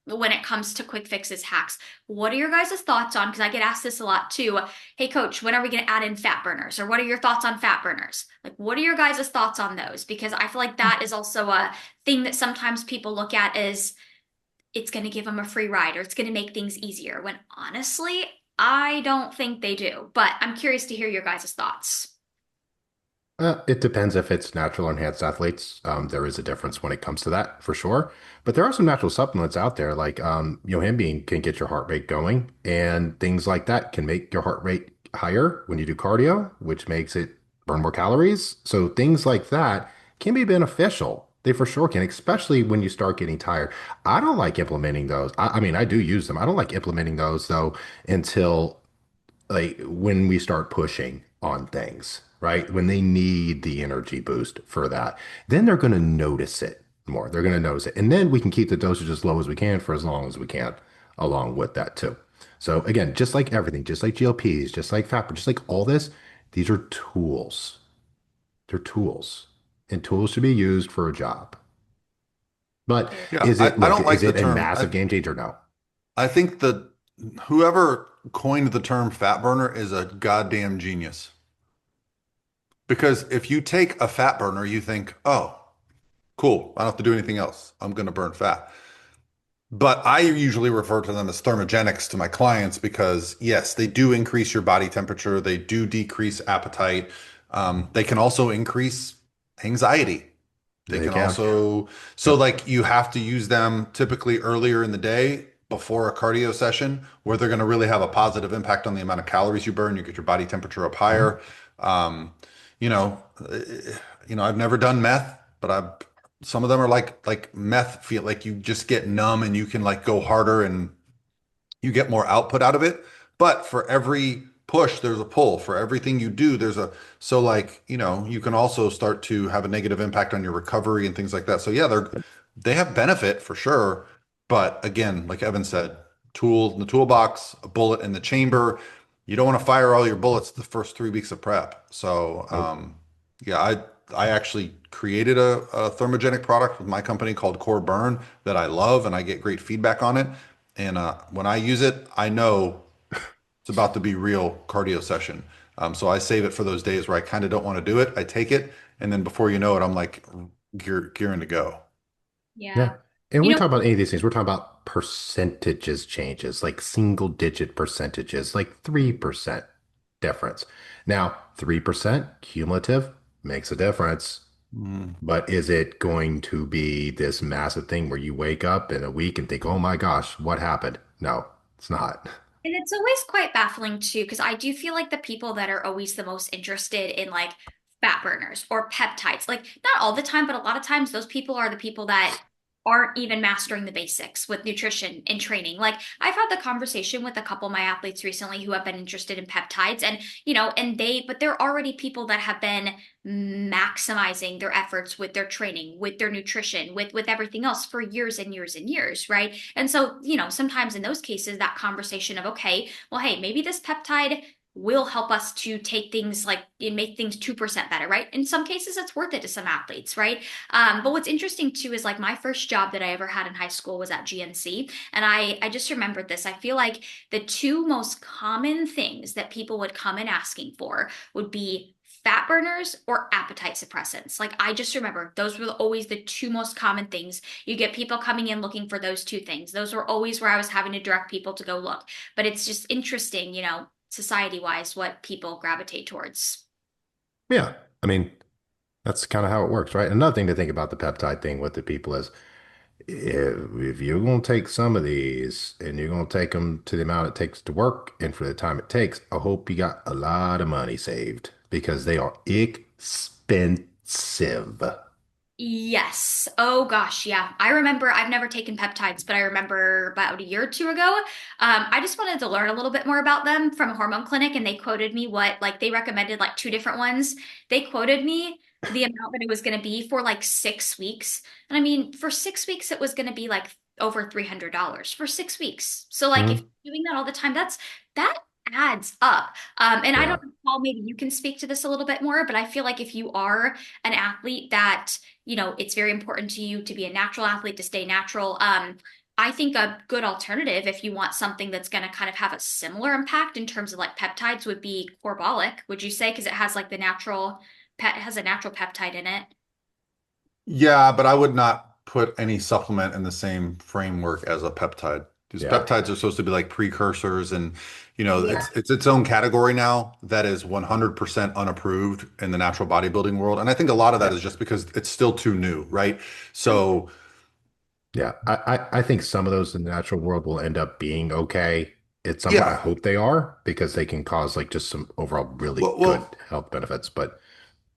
when it comes to quick fixes hacks, what are your guys' thoughts on? Because I get asked this a lot too. Hey, coach, when are we going to add in fat burners? Or what are your thoughts on fat burners? Like, what are your guys' thoughts on those? Because I feel like that is also a thing that sometimes people look at as it's going to give them a free ride or it's going to make things easier. When honestly, I don't think they do. But I'm curious to hear your guys' thoughts. It depends if it's natural or enhanced athletes. There is a difference when it comes to that for sure. But there are some natural supplements out there, like yohimbine can get your heart rate going, and things like that can make your heart rate higher when you do cardio, which makes it burn more calories. So things like that can be beneficial. They for sure can, especially when you start getting tired. I don't like implementing those. I mean, I do use them. I don't like implementing those though until like when we start pushing on things, right? When they need the energy boost for that, then they're going to notice it. more. They're going to notice it. And then we can keep the dosage as low as we can for as long as we can along with that too. So again, just like everything, just like GLPs, just like fat, just like all this, these are tools. They're tools. And tools should be used for a job. But Very. Yeah, I don't is like the it a term. massive game changer? No. I think that whoever coined the term fat burner is a goddamn genius. Because if you take a fat burner, you think, oh, cool, I don't have to do anything else. I'm going to burn fat. But I usually refer to them as thermogenics to my clients because, yes, they do increase your body temperature. They do decrease appetite. They can also increase anxiety. They They can can. also, so Yep. like you have to use them typically earlier in the day before a cardio session where they're going to really have a positive impact on the amount of calories you burn. You get your body temperature up Mhm. higher. Um, you know, I've never done meth, but some of them are like meth feel like you just get numb and you can like go harder and you get more output out of it. But for every push, there's a pull. For everything you do, there's a so like, you can also start to have a negative impact on your recovery and things like that. So yeah, they have benefit for sure. But again, like Evan said, tool in the toolbox, a bullet in the chamber. You don't want to fire all your bullets the first 3 weeks of prep. So Nope. yeah, I actually created a thermogenic product with my company called Core Burn that I love and I get great feedback on it. And when I use it, I know it's about to be real cardio session. So I save it for those days where I kind of don't want to do it. I take it, and then before you know it, I'm like gearing to go. Yeah. Yeah. And You we know, talk about any of these things. We're talking about percentages changes, like single digit percentages, like 3% difference. Now, 3% cumulative makes a difference, Mm. but is it going to be this massive thing where you wake up in a week and think, oh my gosh, what happened? No, it's not. and it's always quite baffling too, because I do feel like the people that are always the most interested in like fat burners or peptides, like not all the time, but a lot of times those people are the people that aren't even mastering the basics with nutrition and training. Like I've had the conversation with a couple of my athletes recently who have been interested in peptides and but they're already people that have been maximizing their efforts with their training, with their nutrition, with everything else for years and years and years, right? And so, sometimes in those cases, that conversation of, okay, well, hey, maybe this peptide will help us to take things like and make things 2% better, right? In some cases, it's worth it to some athletes, right? But what's interesting too is like my first job that I ever had in high school was at GNC. And I just remembered this. I feel like the two most common things that people would come in asking for would be fat burners or appetite suppressants. Like I just remember those were always the two most common things. You get people coming in looking for those two things. Those were always where I was having to direct people to go look. But it's just interesting, society wise, what people gravitate towards. Yeah. I mean, that's kind of how it works, right? Another thing to think about the peptide thing with the people is if you're going to take some of these and you're going to take them to the amount it takes to work and for the time it takes, I hope you got a lot of money saved because they are expensive. Yes. Oh gosh, yeah. I remember I've never taken peptides, but I remember about a year or two ago, I just wanted to learn a little bit more about them from a hormone clinic, and they quoted me what like they recommended like two different ones. They quoted me the amount that it was going to be for like 6 weeks, and I mean for 6 weeks it was going to be like over $300 for 6 weeks. So like if Mhm. you're doing that all the time, that adds up. And I Yeah. don't know, Paul, maybe you can speak to this a little bit more, but I feel like if you are an athlete that it's very important to you to be a natural athlete, to stay natural. I think a good alternative, if you want something that's going to kind of have a similar impact in terms of like peptides, would be Corbolic, would you say? Because it has like the natural pet has a natural peptide in it. Yeah, but I would not put any supplement in the same framework as a peptide. These Yeah. peptides are supposed to be like precursors, and Yeah. it's its own category now that is 100% unapproved in the natural bodybuilding world. And I think a lot of that Yeah. is just because it's still too new, right? So, Yeah. I think some of those in the natural world will end up being okay at some point. I yeah. hope they are because they can cause like just some overall really good Well, health benefits. But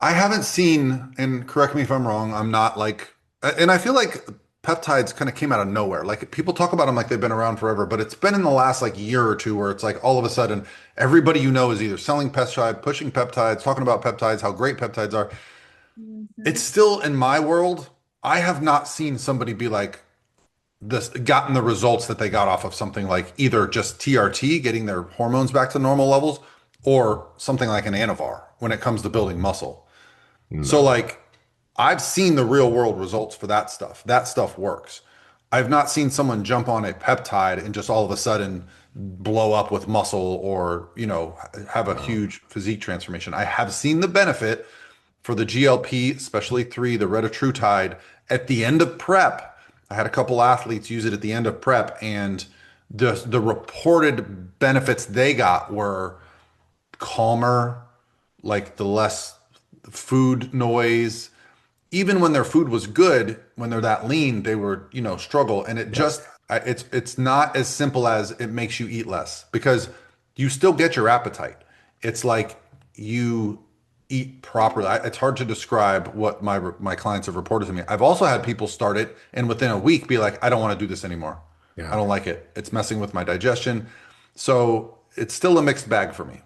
I haven't seen, and correct me if I'm wrong, I'm not like, and I feel like peptides kind of came out of nowhere. Like people talk about them like they've been around forever, but it's been in the last like year or two where it's like all of a sudden everybody is either selling peptide, pushing peptides, talking about peptides, how great peptides are. It's Mhm. still in my world. I have not seen somebody be like this, gotten the results that they got off of something like either just TRT, getting their hormones back to normal levels, or something like an Anavar when it comes to building muscle. So No. like I've seen the real world results for that stuff. That stuff works. I've not seen someone jump on a peptide and just all of a sudden blow up with muscle or, have a No. huge physique transformation. I have seen the benefit for the GLP, especially three, the retatrutide, at the end of prep. I had a couple athletes use it at the end of prep, and the reported benefits they got were calmer, like the less food noise. Even when their food was good, when they're that lean, they were, struggle. And it Yeah. just, it's not as simple as it makes you eat less because you still get your appetite. It's like you eat properly. It's hard to describe what my clients have reported to me. I've also had people start it and within a week be like, I don't want to do this anymore. I Yeah. don't like it. It's messing with my digestion. So it's still a mixed bag for me.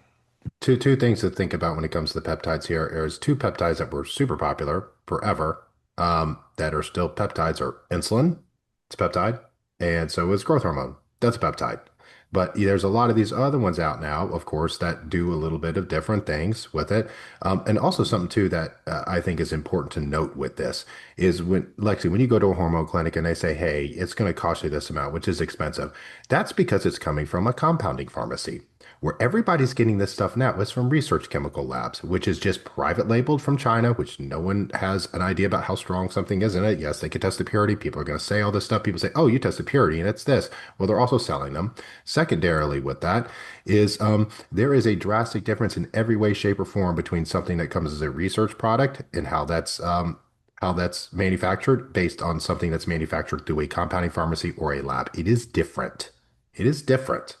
Two things to think about when it comes to the peptides here. There's two peptides that were super popular forever, that are still peptides are insulin, it's a peptide, and so is growth hormone. That's a peptide. But there's a lot of these other ones out now, of course, that do a little bit of different things with it. And also something too that I think is important to note with this is when, Lexi, when you go to a hormone clinic and they say, hey, it's going to cost you this amount, which is expensive, that's because it's coming from a compounding pharmacy. Where everybody's getting this stuff now is from research chemical labs, which is just private labeled from China, which no one has an idea about how strong something is in it. Yes, they can test the purity. People are going to say all this stuff. People say, oh, you tested purity and it's this. Well, they're also selling them. Secondarily, with that is there is a drastic difference in every way, shape, or form between something that comes as a research product and how that's manufactured based on something that's manufactured through a compounding pharmacy or a lab. It is different. It is different.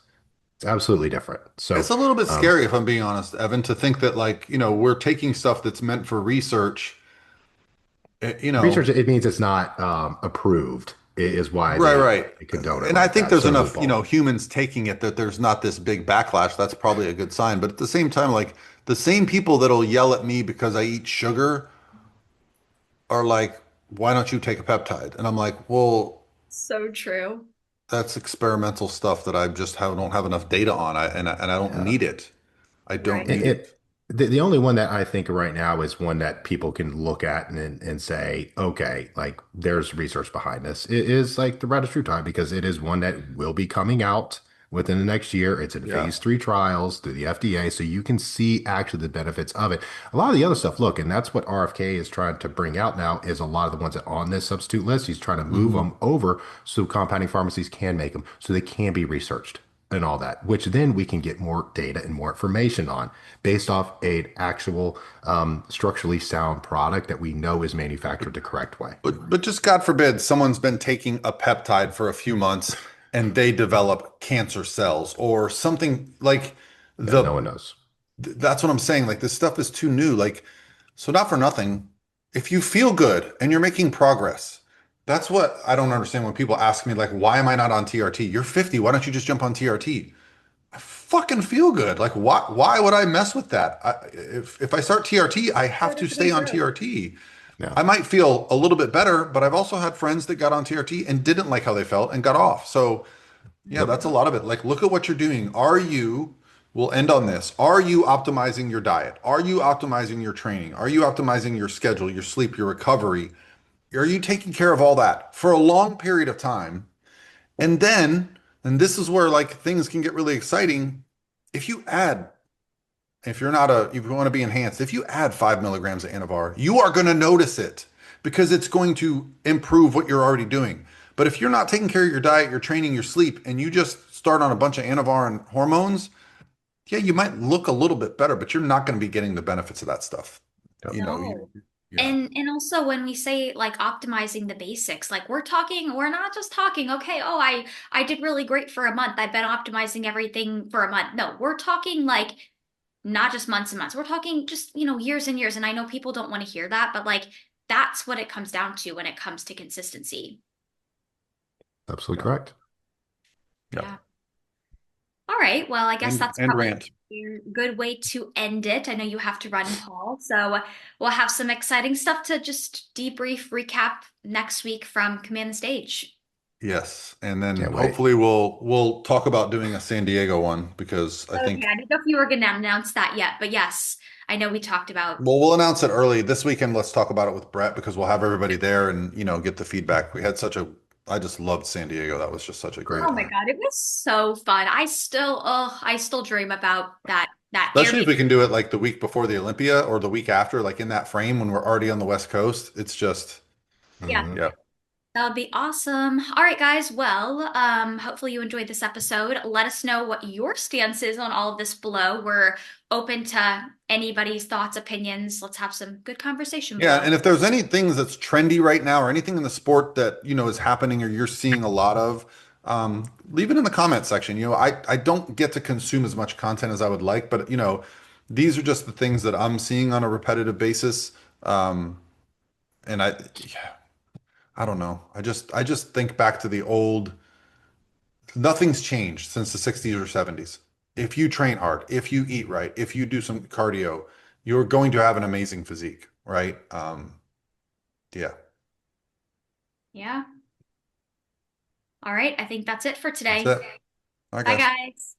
It's absolutely different. It's So, a little bit um, scary, if I'm being honest, Evan, to think that like, we're taking stuff that's meant for research, eh, you research, know, it means it's not approved, is why right, right. they condone it And I like think that. there's So enough, loophole. humans taking it that there's not this big backlash. That's probably a good sign. But at the same time, like the same people that'll yell at me because I eat sugar are like, why don't you take a peptide? And I'm like, well, So true. that's experimental stuff that I just don't have enough data on. And I don't Yeah. need it. I don't Right. need it. The only one that I think right now is one that people can look at and say, okay, like there's research behind this. It is like the retatrutide because it is one that will be coming out within the next year. It's in Yeah. phase 3 trials through the FDA, so you can see actually the benefits of it. A lot of the other stuff, look, and that's what RFK is trying to bring out now is a lot of the ones that are on this substitute list. He's trying to move Hmm. them over so compounding pharmacies can make them so they can be researched and all that, which then we can get more data and more information on based off a actual structurally sound product that we know is manufactured the correct way. But just God forbid someone's been taking a peptide for a few months and they develop cancer cells or something like Yeah, the no one knows. that's what I'm saying. Like this stuff is too new. Like, so not for nothing. If you feel good and you're making progress, that's what I don't understand when people ask me, like, why am I not on TRT? You're 50. Why don't you just jump on TRT? I fucking feel good. Like, why would I mess with that? If I start TRT, I have to stay on TRT. Yeah. I might feel a little bit better, but I've also had friends that got on TRT and didn't like how they felt and got off. So yeah, Yep. that's a lot of it. Like, look at what you're doing. We'll end on this. Are you optimizing your diet? Are you optimizing your training? Are you optimizing your schedule, your sleep, your recovery? Are you taking care of all that for a long period of time? And then, and this is where like things can get really exciting. If you add, if you're not a, if you want to be enhanced, if you add 5 milligrams of Anavar, you are going to notice it because it's going to improve what you're already doing. But if you're not taking care of your diet, your training, your sleep, and you just start on a bunch of Anavar and hormones, yeah, you might look a little bit better, but you're not going to be getting the benefits of that stuff. Yep. No. Yeah. And also when we say like optimizing the basics, like we're not just talking, okay, oh, I did really great for a month. I've been optimizing everything for a month. No, we're talking like not just months and months. We're talking just, years and years. And I know people don't want to hear that, but like that's what it comes down to when it comes to consistency. Absolutely Yeah. correct. Yeah. Yeah. All right. Well, I guess that's and probably rant. a good way to end it. I know you have to run, Paul. So we'll have some exciting stuff to just debrief, recap next week from Command the Stage. Yes, and then Can't wait. hopefully we'll talk about doing a San Diego one because I Okay, think I don't know if you were going to announce that yet, but yes, I know we talked about. well we'll announce it early this weekend. Let's talk about it with Brett because we'll have everybody there and get the feedback. We had such a I just loved San Diego. That was just such a great Oh my God, it was so fun. I still dream about that especially if Airbnb. we can do it like the week before the Olympia or the week after, like in that frame when we're already on the West Coast. It's just Yeah. Hmm. yeah. That would be awesome. All right, guys. Well, hopefully you enjoyed this episode. Let us know what your stance is on all of this below. We're open to anybody's thoughts, opinions. Let's have some good conversation Yeah, below. and if there's any things that's trendy right now or anything in the sport that, is happening or you're seeing a lot of, leave it in the comment section. I don't get to consume as much content as I would like, but these are just the things that I'm seeing on a repetitive basis. Um, and yeah, I don't know. I just think back to the old, nothing's changed since the 60s or 70s. If you train hard, if you eat right, if you do some cardio, you're going to have an amazing physique, right? Yeah. Yeah. All right. I think that's it for That's today. it. All right, Bye, guys. guys.